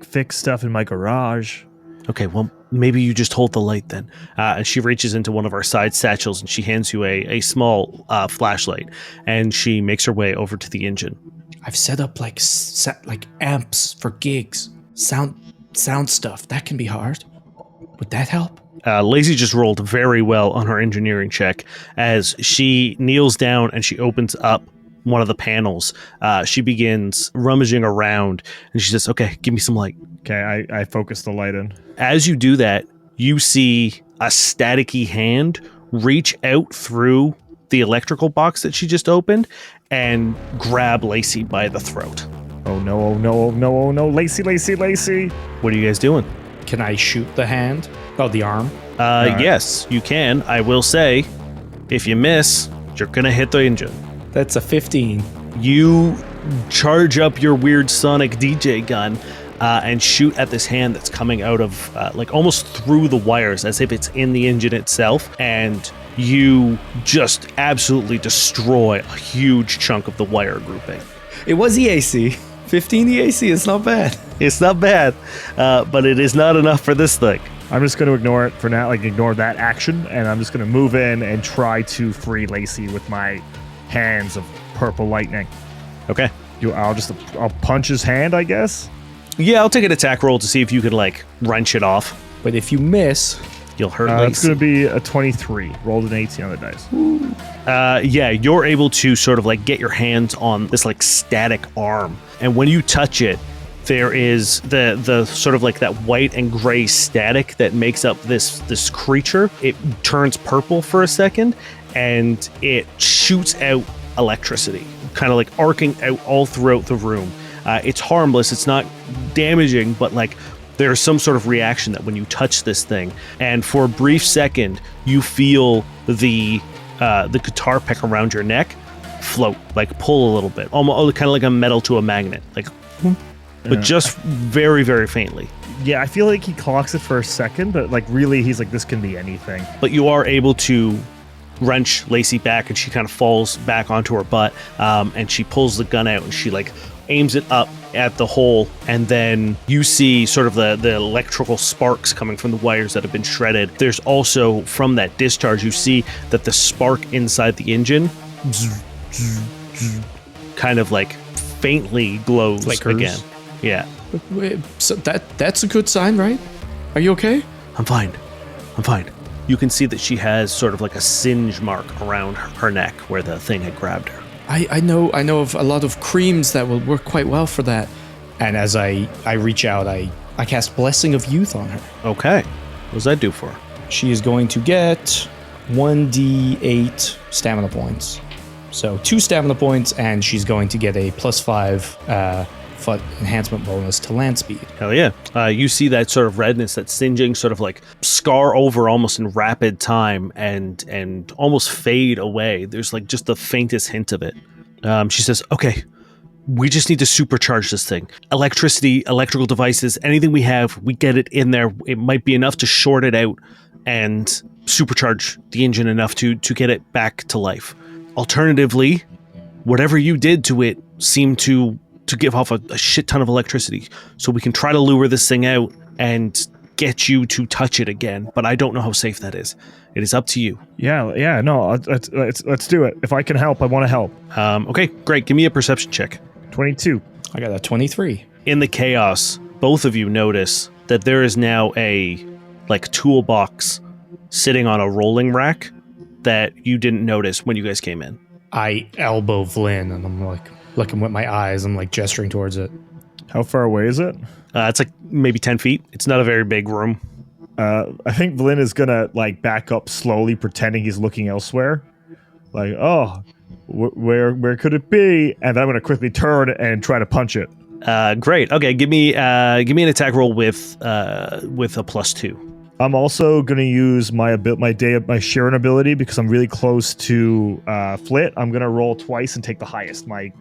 fix stuff in my garage. Okay, well, maybe you just hold the light then. And she reaches into one of our side satchels and she hands you a small flashlight, and she makes her way over to the engine. I've set up like amps for gigs, sound stuff. That can be hard. Would that help? Lacey just rolled very well on her engineering check as she kneels down and she opens up one of the panels. She begins rummaging around and she says, okay, give me some light. Okay, I focus the light in. As you do that, you see a staticky hand reach out through the electrical box that she just opened and grab Lacey by the throat. Oh no, oh no, oh no, oh no. Lacey. What are you guys doing? Can I shoot the hand? Oh, the arm? Yes, you can. I will say, if you miss, you're going to hit the engine. That's a 15. You charge up your weird sonic DJ gun and shoot at this hand that's coming out of, almost through the wires as if it's in the engine itself. And you just absolutely destroy a huge chunk of the wire grouping. It was EAC. 15 EAC is not bad. It's not bad, but it is not enough for this thing. I'm just going to ignore it for now, ignore that action, and I'm just going to move in and try to free Lacey with my hands of purple lightning. Okay. I'll punch his hand, I guess. Yeah, I'll take an attack roll to see if you can, wrench it off. But if you miss, You'll hurt It's Lacey. going to be a 23. Rolled an 18 on the dice. Yeah, you're able to sort of get your hands on this static arm. And when you touch it, there is the sort of like that white and gray static that makes up this creature. It turns purple for a second, and it shoots out electricity, kind of like arcing out all throughout the room. It's harmless. It's not damaging, but like there's some sort of reaction that when you touch this thing, and for a brief second, you feel the guitar pick around your neck float, like pull a little bit, almost kind of like a metal to a magnet, like, but just very, very faintly. Yeah, I feel like he clocks it for a second, but like really, he's like, this can be anything. But you are able to wrench Lacey back, and she kind of falls back onto her butt, and she pulls the gun out, and she like aims it up at the hole, and then you see sort of the electrical sparks coming from the wires that have been shredded. There's also, from that discharge, you see that the spark inside the engine kind of like faintly glows Flickers. again. Yeah. Wait, so that's a good sign, right? Are you okay? I'm fine. You can see that she has sort of like a singe mark around her neck where the thing had grabbed her. I know of a lot of creams that will work quite well for that. And as I reach out, I cast Blessing of Youth on her. Okay. What does that do for her? She is going to get 1d8 stamina points. So 2 stamina points, and she's going to get a +5 foot enhancement bonus to land speed. Hell yeah. You see that sort of redness, that singeing sort of like scar over almost in rapid time and almost fade away. There's like just the faintest hint of it. She says, okay, we just need to supercharge this thing. Electricity, electrical devices, anything we have, we get it in there. It might be enough to short it out and supercharge the engine enough to get it back to life. Alternatively, whatever you did to it seemed to give off a shit ton of electricity. So we can try to lure this thing out and get you to touch it again. But I don't know how safe that is. It is up to you. Yeah, no, let's do it. If I can help, I want to help. Okay, great. Give me a perception check. 22. I got a 23. In the chaos, both of you notice that there is now a like toolbox sitting on a rolling rack that you didn't notice when you guys came in. I elbow Vlin, and I'm like looking with my eyes. I'm like gesturing towards it. How far away is it? It's like maybe 10 feet. It's not a very big room. I think Vlin is gonna like back up slowly, pretending he's looking elsewhere. Like, oh, where could it be? And then I'm gonna quickly turn and try to punch it. Great. Okay, give me an attack roll with a +2. I'm also gonna use my Sharon ability because I'm really close to Flit. I'm gonna roll twice and take the highest. My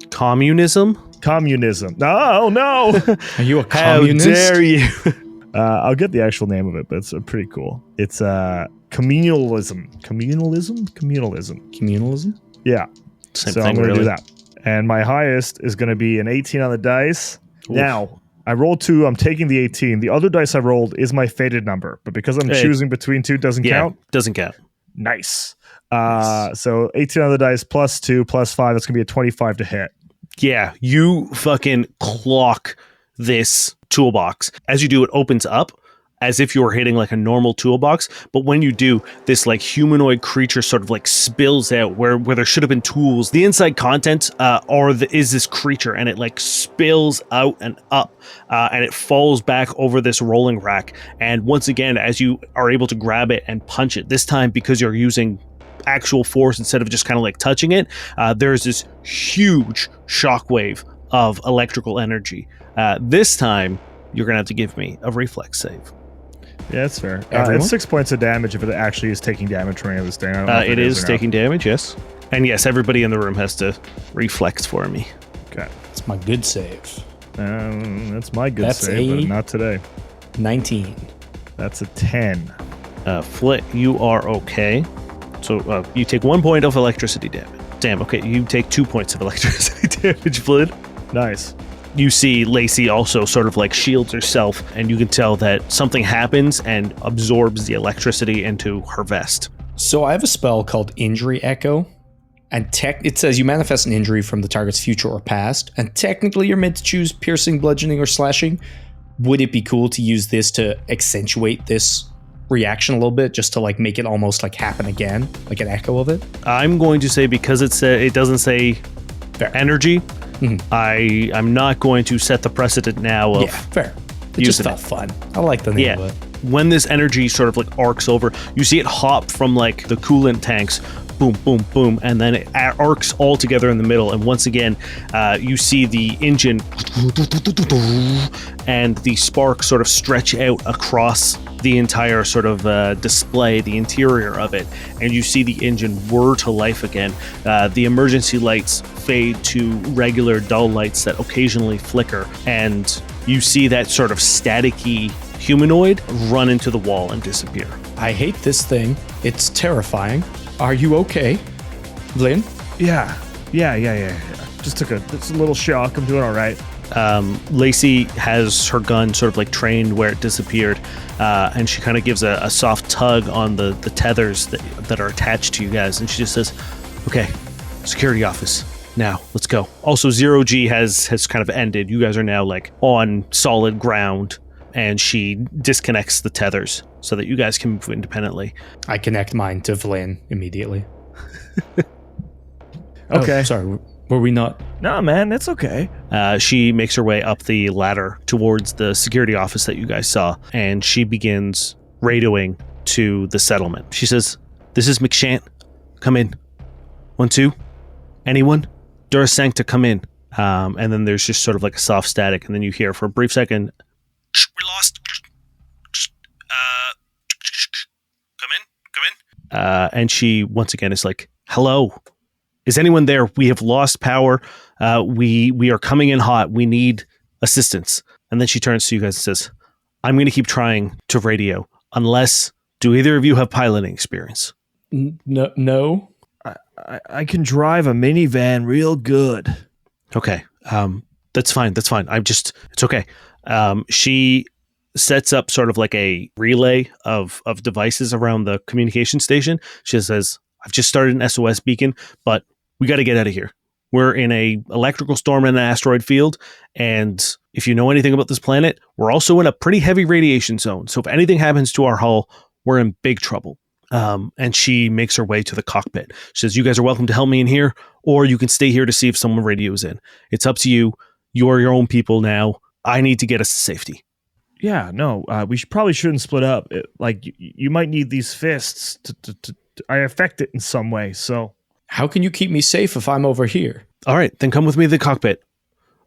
communism. Oh no! Are you a How communist? dare you? I'll get the actual name of it, but it's pretty cool. It's communalism. Communalism? Yeah. Same so thing, I'm going to really. do that. And my highest is going to be an 18 on the dice. Oof. Now, I rolled 2. I'm taking the 18. The other dice I rolled is my fated number, but because I'm choosing between 2, doesn't count. Doesn't count. Nice. So 18 on the dice +2 +5. That's going to be a 25 to hit. Yeah, you fucking clock this toolbox. As you do, it opens up as if you were hitting like a normal toolbox. But when you do, this like humanoid creature sort of like spills out where there should have been tools. The inside content is this creature, and it like spills out and up, and it falls back over this rolling rack. And once again, as you are able to grab it and punch it, this time because you're using actual force instead of just kind of like touching it, there's this huge shockwave of electrical energy. This time, you're gonna have to give me a reflex save. Yeah, that's fair. Everyone? It's 6 points of damage if it actually is taking damage from any of this thing. I don't know if It is or not. taking damage, yes. And yes, everybody in the room has to reflex for me. Okay. It's my good save. That's my good That's save, but a- not today. 19. That's a 10. Flit, you are okay. So you take 1 point of electricity damage. Damn, okay, you take 2 points of electricity damage, Flit. Nice. You see Lacey also sort of like shields herself, and you can tell that something happens and absorbs the electricity into her vest. So I have a spell called Injury Echo, and it says you manifest an injury from the target's future or past, and technically you're meant to choose piercing, bludgeoning, or slashing. Would it be cool to use this to accentuate this reaction a little bit, just to like make it almost like happen again, like an echo of it? I'm going to say, because it doesn't say Fair. energy, I'm not going to set the precedent now of Yeah, fair. It just using felt fun. I like the name of it. When this energy sort of like arcs over, you see it hop from like the coolant tanks, boom, boom, boom, and then it arcs all together in the middle. And once again, you see the engine and the sparks sort of stretch out across the entire sort of display, the interior of it. And you see the engine whir to life again. The emergency lights fade to regular dull lights that occasionally flicker. And you see that sort of staticky humanoid run into the wall and disappear. I hate this thing. It's terrifying. Are you okay, Vlin? Yeah. Just took a little shock. I'm doing all right. Lacey has her gun sort of like trained where it disappeared, and she kind of gives a soft tug on the tethers that are attached to you guys, and she just says, okay, security office, now let's go. Also, 0G has kind of ended. You guys are now like on solid ground, and she disconnects the tethers so that you guys can move independently. I connect mine to Vlin immediately. Okay. Oh, sorry, were we not? No, man, it's okay. She makes her way up the ladder towards the security office that you guys saw, and she begins radioing to the settlement. She says, this is McShant. Come in. 1, 2. Anyone? Dhura Sancta, come in. And then there's just sort of like a soft static, and then you hear for a brief second, we lost. Come in. And she once again is like, hello. Is anyone there? We have lost power. We are coming in hot. We need assistance. And then she turns to you guys and says, I'm going to keep trying to radio unless, do either of you have piloting experience? No. I can drive a minivan real good. Okay. That's fine. It's okay. She sets up sort of like a relay of devices around the communication station. She says, I've just started an SOS beacon, but we got to get out of here. We're in a electrical storm in an asteroid field, and if you know anything about this planet, we're also in a pretty heavy radiation zone. So if anything happens to our hull, we're in big trouble. And she makes her way to the cockpit. She says, you guys are welcome to help me in here, or you can stay here to see if someone radios in. It's up to you. You are your own people now. I need to get us to safety. Yeah, no, we probably shouldn't split up. You might need these fists to I affect it in some way, so... How can you keep me safe if I'm over here? All right, then come with me to the cockpit.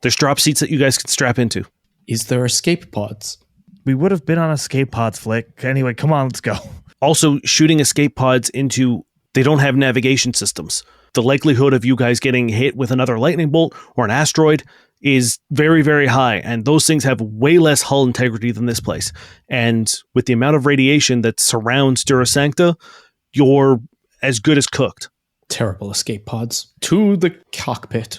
There's drop seats that you guys can strap into. Is there escape pods? We would have been on escape pods, Flick. Anyway, come on, let's go. Also, shooting escape pods into... They don't have navigation systems. The likelihood of you guys getting hit with another lightning bolt or an asteroid is very, very high, and those things have way less hull integrity than this place. And with the amount of radiation that surrounds Dhura Sancta, you're as good as cooked. Terrible escape pods. To the cockpit.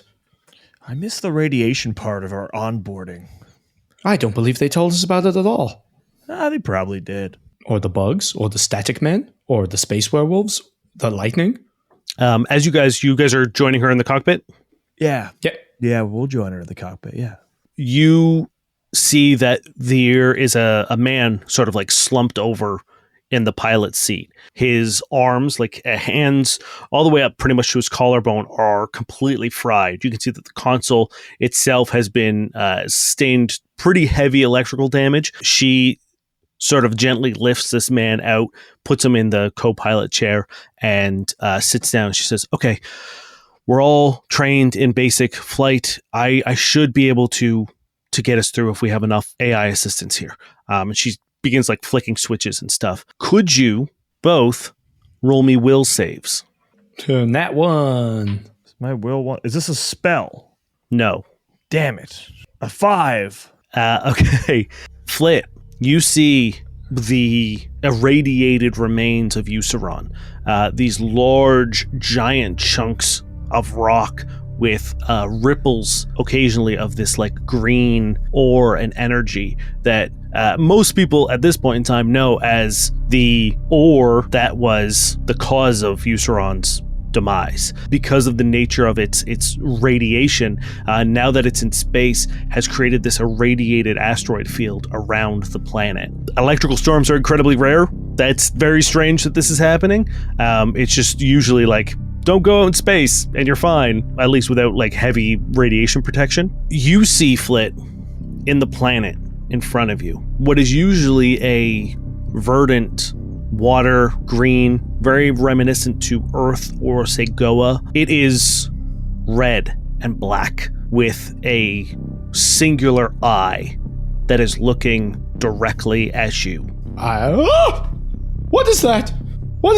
I missed the radiation part of our onboarding. I don't believe they told us about it at all. They probably did. Or the bugs, or the static men, or the space werewolves, the lightning. As you guys are joining her in the cockpit? Yeah. Yeah, we'll join her in the cockpit, yeah. You see that there is a man sort of like slumped over in the pilot's seat. His arms, like hands all the way up pretty much to his collarbone, are completely fried. You can see that the console itself has been sustained pretty heavy electrical damage. She sort of gently lifts this man out, puts him in the co-pilot chair, and sits down. She says, okay, we're all trained in basic flight. I should be able to get us through if we have enough AI assistance here. And she begins like flicking switches and stuff. Could you both roll me will saves? Turn that one. My will one. Is this a spell? No. Damn it. A 5. Okay. Flit, you see the irradiated remains of Euceron. These large, giant chunks of rock with ripples occasionally of this like green ore and energy that most people at this point in time know as the ore that was the cause of Euceron's demise. Because of the nature of its radiation, now that it's in space, has created this irradiated asteroid field around the planet. Electrical storms are incredibly rare. That's very strange that this is happening. It's just usually like don't go out in space and you're fine, at least without like heavy radiation protection. You see Flit in the planet in front of you. What is usually a verdant water green, very reminiscent to Earth or say Goa. It is red and black with a singular eye that is looking directly at you. What is that? What?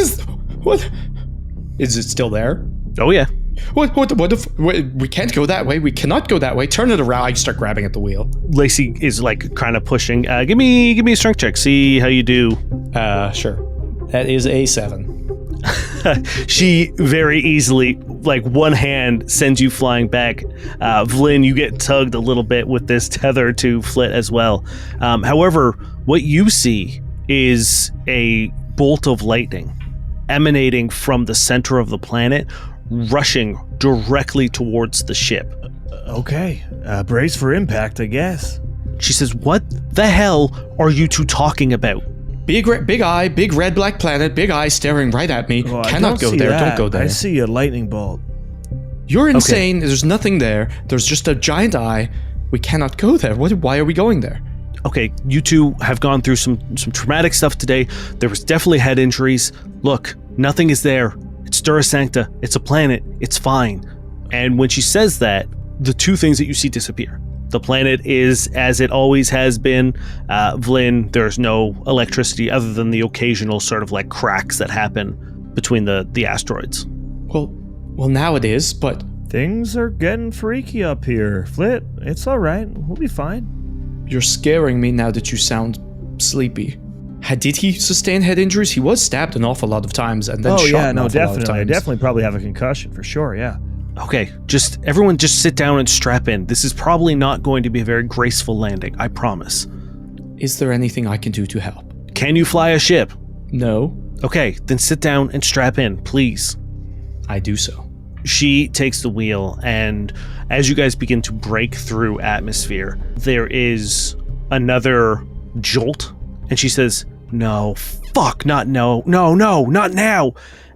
Is it still there? Oh yeah. What we can't go that way. We cannot go that way. Turn it around. I start grabbing at the wheel. Lacey is like kind of pushing. Give me a strength check. See how you do. Sure. That is a 7. She very easily, like one hand sends you flying back. Vlin, you get tugged a little bit with this tether to Flit as well. However, what you see is a bolt of lightning emanating from the center of the planet, rushing directly towards the ship. Okay, brace for impact, I guess. She says, what the hell are you two talking about? Big eye, big red black planet, big eye staring right at me. Oh, Cannot go there, don't go there. I see a lightning bolt. You're insane, There's nothing there. There's just a giant eye. We cannot go there. Why are we going there? Okay, you two have gone through some traumatic stuff today. There was definitely head injuries. Look, nothing is there. It's Dhura Sancta. It's a planet. It's fine. And when she says that, the two things that you see disappear. The planet is as it always has been. Vlin, there's no electricity other than the occasional sort of like cracks that happen between the asteroids. Well, now it is, but... Things are getting freaky up here. Flit, it's all right. We'll be fine. You're scaring me now that you sound sleepy. Did he sustain head injuries? He was stabbed an awful lot of times and then shot an awful lot of times. Definitely probably have a concussion for sure, yeah. Okay, everyone just sit down and strap in. This is probably not going to be a very graceful landing, I promise. Is there anything I can do to help? Can you fly a ship? No. Okay, then sit down and strap in, please. I do so. She takes the wheel, and as you guys begin to break through atmosphere, there is another jolt, and she says, no, fuck, not no, not now.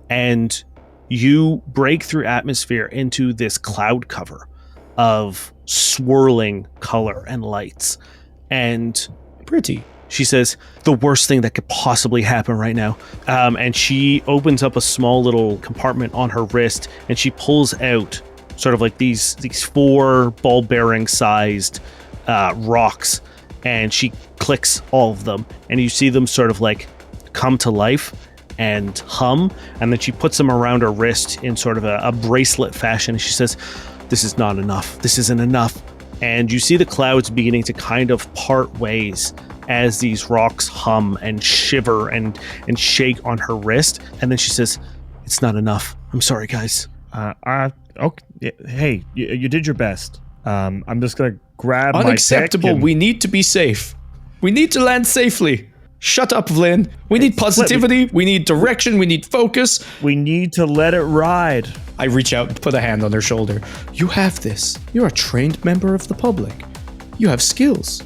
And you break through atmosphere into this cloud cover of swirling color and lights. And pretty. She says, the worst thing that could possibly happen right now. And she opens up a small little compartment on her wrist, and she pulls out sort of like these 4 ball-bearing sized rocks, and she clicks all of them, and you see them sort of like come to life and hum, and then she puts them around her wrist in sort of a bracelet fashion. She says, this is not enough. This isn't enough. And you see the clouds beginning to kind of part ways as these rocks hum and shiver and shake on her wrist. And then she says, it's not enough. I'm sorry, guys. Okay. Hey, you did your best. I'm just going to grab Unacceptable. my deck. We need to be safe. We need to land safely. Shut up, Vlin. We need positivity. We need direction. We need focus. We need to let it ride. I reach out and put a hand on her shoulder. You have this. You're a trained member of the public. You have skills.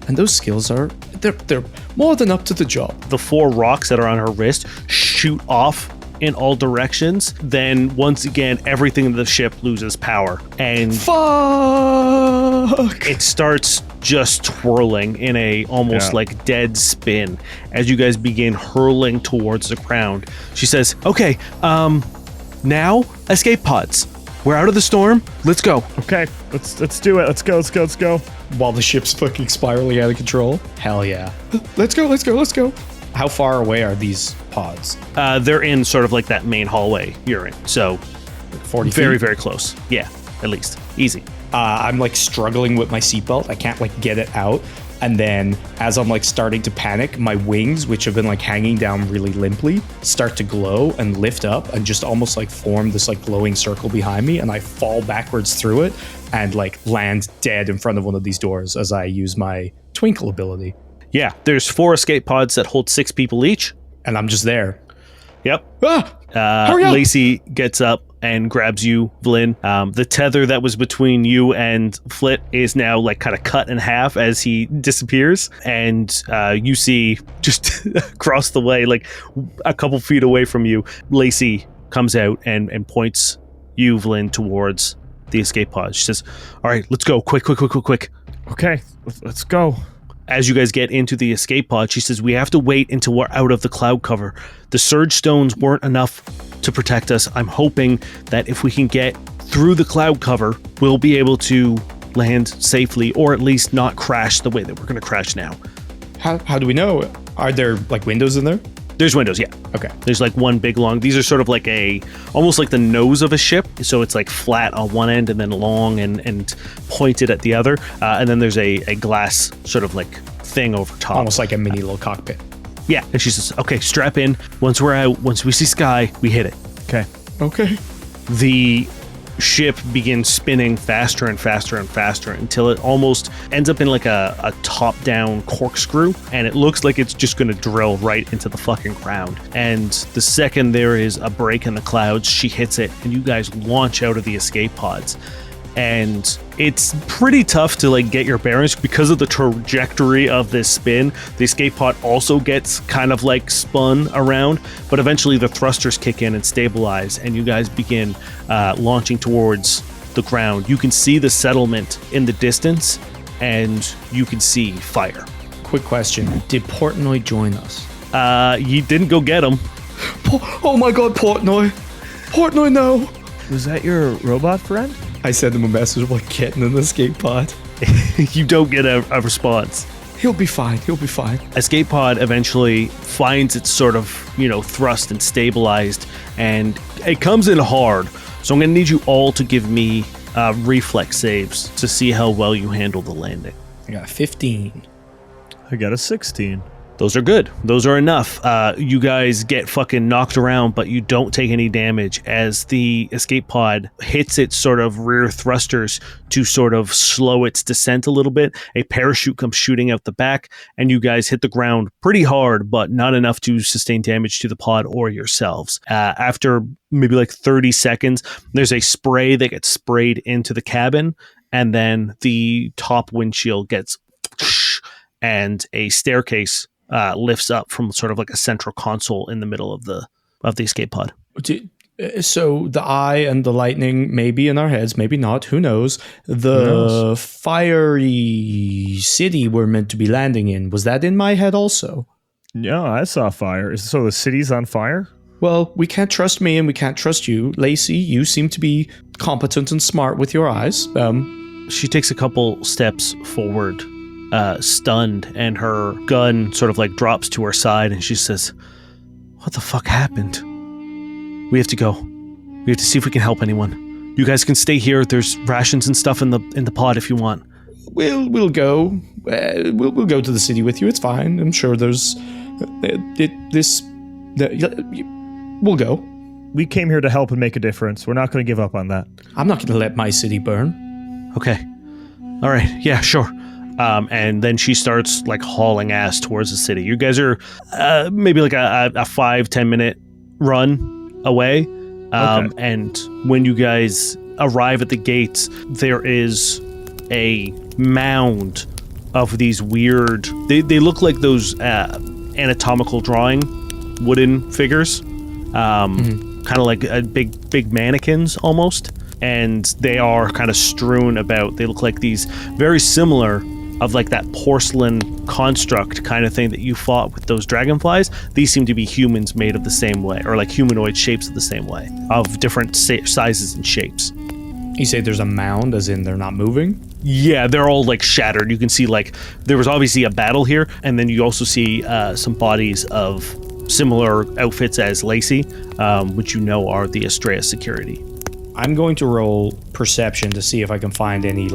And those skills they're more than up to the job. The 4 rocks that are on her wrist shoot off in all directions. Then once again, everything in the ship loses power. And fuck! It starts just twirling in a almost like dead spin as you guys begin hurling towards the ground. She says, okay, now escape pods. We're out of the storm. Let's go. Okay, let's do it. Let's go. While the ship's fucking spiraling out of control. Hell yeah. Let's go. How far away are these pods? They're in sort of like that main hallway you're in. So 40 feet? Very, very close. Yeah, at least. Easy. I'm like struggling with my seatbelt. I can't like get it out. And then as I'm like starting to panic, my wings, which have been like hanging down really limply, start to glow and lift up and just almost like form this like glowing circle behind me. And I fall backwards through it and like land dead in front of one of these doors as I use my twinkle ability. Yeah, there's 4 escape pods that hold 6 people each. And I'm just there. Yep. Hurry up! Lacey gets up and grabs you, Vlin. The tether that was between you and Flit is now like kind of cut in half as he disappears. And you see just across the way, like a couple feet away from you, Lacey comes out and points you, Vlin, towards the escape pod. She says, all right, let's go. Quick. Okay, let's go. As you guys get into the escape pod, she says, we have to wait until we're out of the cloud cover. The surge stones weren't enough to protect us. I'm hoping that if we can get through the cloud cover, we'll be able to land safely, or at least not crash the way that we're going to crash now. How do we know? Are there like windows in there? There's windows, yeah. Okay. There's like one big long, these are sort of like almost like the nose of a ship. So it's like flat on one end and then long and pointed at the other. And then there's a glass sort of like thing over top. Almost like a mini little cockpit. Yeah. And she says, okay, strap in. Once we're out, once we see sky, we hit it. Okay. The ship begins spinning faster and faster and faster until it almost ends up in like a top-down corkscrew, and it looks like it's just going to drill right into the fucking ground. And the second there is a break in the clouds, she hits it, and you guys launch out of the escape pods. And it's pretty tough to like get your bearings because of the trajectory of this spin. The escape pod also gets kind of like spun around, but eventually the thrusters kick in and stabilize, and you guys begin launching towards the ground. You can see the settlement in the distance, and you can see fire. Quick question. Did Portnoy join us? You didn't go get him. Oh my god, Portnoy. Portnoy, no. Was that your robot friend? I sent him a message like getting in the escape pod. You don't get a response. He'll be fine. Escape pod eventually finds its sort of, thrust and stabilized, and it comes in hard. So I'm going to need you all to give me reflex saves to see how well you handle the landing. I got a 15. I got a 16. Those are good. Those are enough. You guys get fucking knocked around, but you don't take any damage as the escape pod hits its sort of rear thrusters to sort of slow its descent a little bit. A parachute comes shooting out the back, and you guys hit the ground pretty hard, but not enough to sustain damage to the pod or yourselves. After maybe like 30 seconds, there's a spray that gets sprayed into the cabin, and then the top windshield gets and a staircase lifts up from sort of like a central console in the middle of the escape pod. So the eye and the lightning may be in our heads, maybe not. Who knows? The fiery city we're meant to be landing in, was that in my head also? Yeah, I saw fire. So the city's on fire? Well, we can't trust me and we can't trust you. Lacey, you seem to be competent and smart with your eyes. She takes a couple steps forward, stunned, and her gun sort of like drops to her side, and she says, what the fuck happened? We have to go. We have to see if we can help anyone. You guys can stay here. There's rations and stuff in the pod if you want. We'll go. We'll go to the city with you. It's fine. I'm sure there's we'll go. We came here to help and make a difference. We're not going to give up on that. I'm not going to let my city burn. Okay. All right. Yeah, sure. And then she starts like hauling ass towards the city. You guys are maybe like a 5-10 minute run away. Okay. And when you guys arrive at the gates, there is a mound of these weird, they look like those anatomical drawing wooden figures, kind of like big mannequins almost. And they are kind of strewn about. They look like these very similar of like that porcelain construct kind of thing that you fought with those dragonflies. These seem to be humans made of the same way, or like humanoid shapes of the same way, of different sizes and shapes. You say there's a mound, as in they're not moving? Yeah, they're all like shattered. You can see like there was obviously a battle here, and then you also see some bodies of similar outfits as Lacey, which you know are the Estrella security. I'm going to roll perception to see if I can find any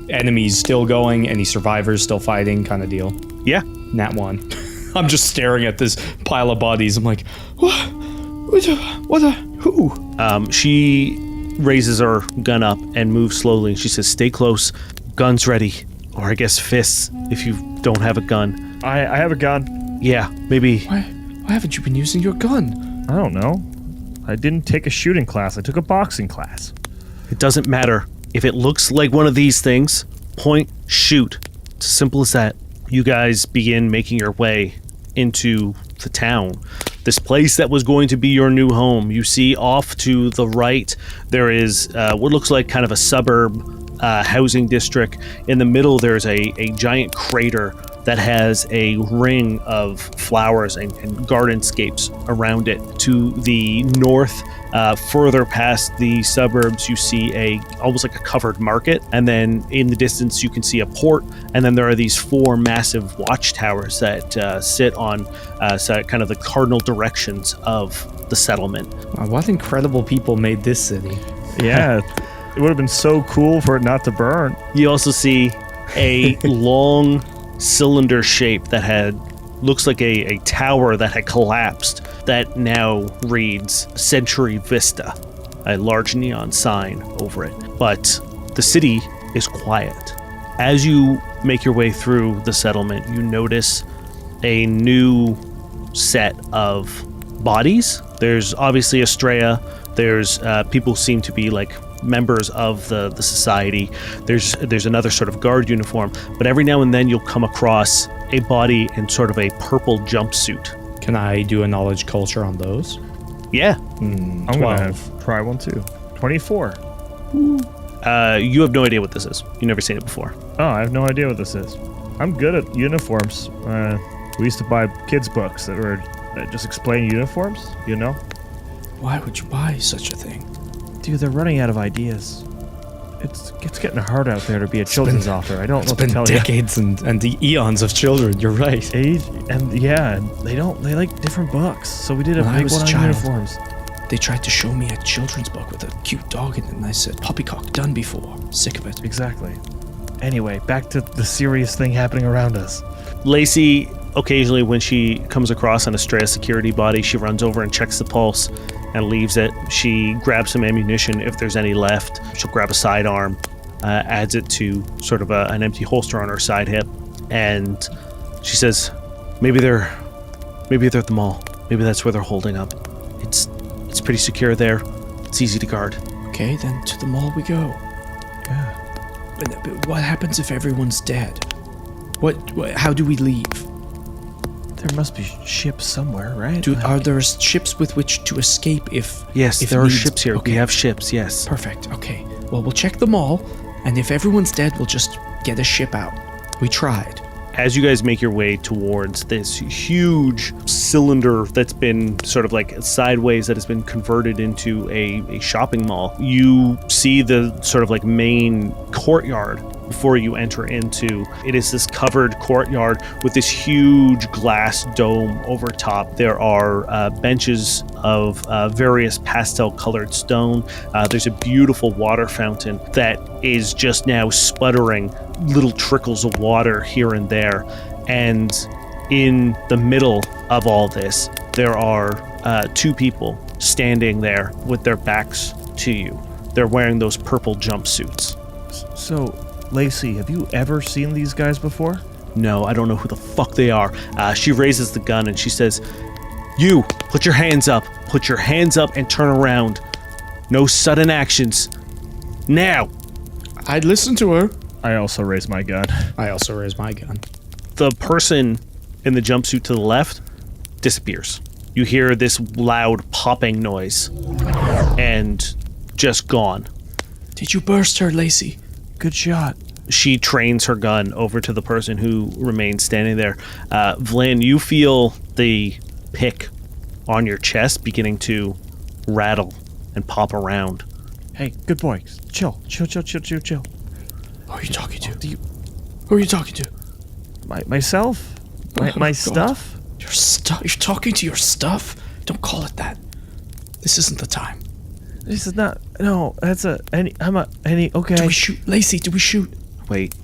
enemies still going, any survivors still fighting kind of deal. Yeah. Nat 1. I'm just staring at this pile of bodies. I'm like, who? She raises her gun up and moves slowly. She says, stay close, guns ready. Or I guess fists if you don't have a gun. I have a gun. Yeah, maybe. Why haven't you been using your gun? I don't know. I didn't take a shooting class. I took a boxing class. It doesn't matter. If it looks like one of these things, point, shoot. It's as simple as that. You guys begin making your way into the town. this place that was going to be your new home. You see off to the right, there is what looks like kind of a suburb housing district. In the middle, there's a giant crater that has a ring of flowers and gardenscapes around it. To the north, further past the suburbs, you see almost like a covered market, and then in the distance you can see a port, and then there are these 4 massive watchtowers that sit on kind of the cardinal directions of the settlement. Wow, what incredible people made this city. Yeah, it would have been so cool for it not to burn. You also see a long cylinder shape that looks like a tower that had collapsed that now reads Century Vista, a large neon sign over it. But the city is quiet. As you make your way through the settlement, you notice a new set of bodies. There's obviously Estrella. There's people who seem to be like members of the society. There's another sort of guard uniform, but every now and then you'll come across a body in sort of a purple jumpsuit. Can I do a knowledge culture on those? Yeah. I'm going to try one too. 24. You have no idea what this is. You've never seen it before. Oh, I have no idea what this is. I'm good at uniforms. We used to buy kids' books that just explain uniforms, you know? Why would you buy such a thing? Dude, they're running out of ideas. It's getting hard out there to be a children's author. I don't know what to tell you. It's been decades and the eons of children. You're right. Age and they like different books. So we did a big one on uniforms. They tried to show me a children's book with a cute dog in it, and I said, "Poppycock, done before." Sick of it. Exactly. Anyway, back to the serious thing happening around us. Lacey, occasionally when she comes across an Estrella security body, she runs over and checks the pulse and leaves it. She grabs some ammunition if there's any left. She'll grab a sidearm, adds it to sort of an empty holster on her side hip, and she says, maybe they're at the mall. Maybe that's where they're holding up. It's pretty secure there. It's easy to guard. Okay, then to the mall we go. Yeah. But what happens if everyone's dead? How do we leave? There must be ships somewhere, right? Are there ships with which to escape if... Yes, if there are needs- ships here. Okay. We have ships, yes. Perfect, okay. Well, we'll check the mall, and if everyone's dead, we'll just get a ship out. We tried. As you guys make your way towards this huge cylinder that's been sort of like sideways, that has been converted into a shopping mall, you see the sort of like main courtyard before you enter into. It is this covered courtyard with this huge glass dome over top. There are benches of various pastel colored stone. There's a beautiful water fountain that is just now sputtering little trickles of water here and there. And in the middle of all this, there are 2 people standing there with their backs to you. They're wearing those purple jumpsuits. So, Lacey, have you ever seen these guys before? No, I don't know who the fuck they are. She raises the gun and she says, you, put your hands up. Put your hands up and turn around. No sudden actions. Now. I'd listen to her. I also raised my gun. I also raised my gun. The person in the jumpsuit to the left disappears. You hear this loud popping noise and just gone. Did you burst her, Lacey? Good shot. She trains her gun over to the person who remains standing there. Vlin, you feel the pick on your chest beginning to rattle and pop around. Hey, good boy. Chill. Chill. Who are you talking to? Who are you talking to? Myself? My stuff? Your stuff? You're talking to your stuff? Don't call it that. This isn't the time. This is not. No, that's okay. Do we shoot? Lacey, do we shoot? Wait.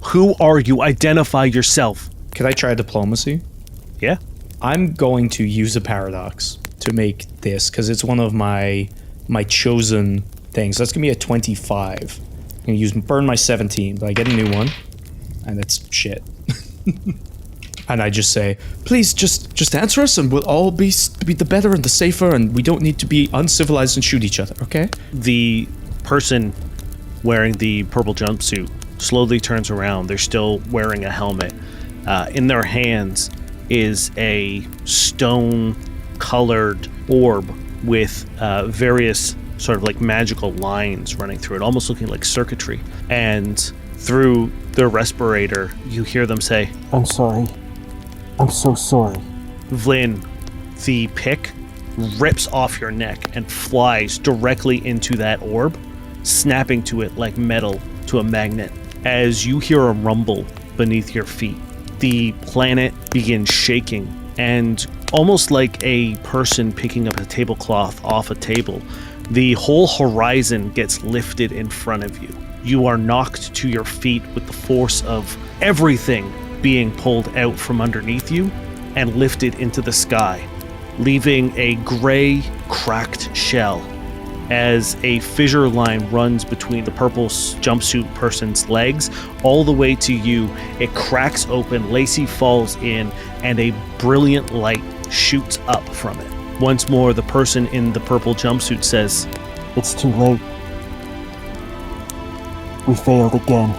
Who are you? Identify yourself. Could I try diplomacy? Yeah? I'm going to use a paradox to make this, because it's one of my chosen things. That's going to be a 25. I'm going to burn my 17, but I get a new one, and it's shit. And I just say, please, just answer us, and we'll all be the better and the safer, and we don't need to be uncivilized and shoot each other, okay? The person wearing the purple jumpsuit slowly turns around. They're still wearing a helmet. In their hands is a stone colored orb with various sort of like magical lines running through it, almost looking like circuitry. And through their respirator, you hear them say, I'm sorry. I'm so sorry. Vlin, the pick rips off your neck and flies directly into that orb, snapping to it like metal to a magnet. As you hear a rumble beneath your feet, the planet begins shaking, and almost like a person picking up a tablecloth off a table, the whole horizon gets lifted in front of you. You are knocked to your feet with the force of everything being pulled out from underneath you and lifted into the sky, leaving a gray, cracked shell as a fissure line runs between the purple jumpsuit person's legs all the way to you. It cracks open, Lacey falls in, and a brilliant light shoots up from it. Once more, the person in the purple jumpsuit says, It's too late. We failed again.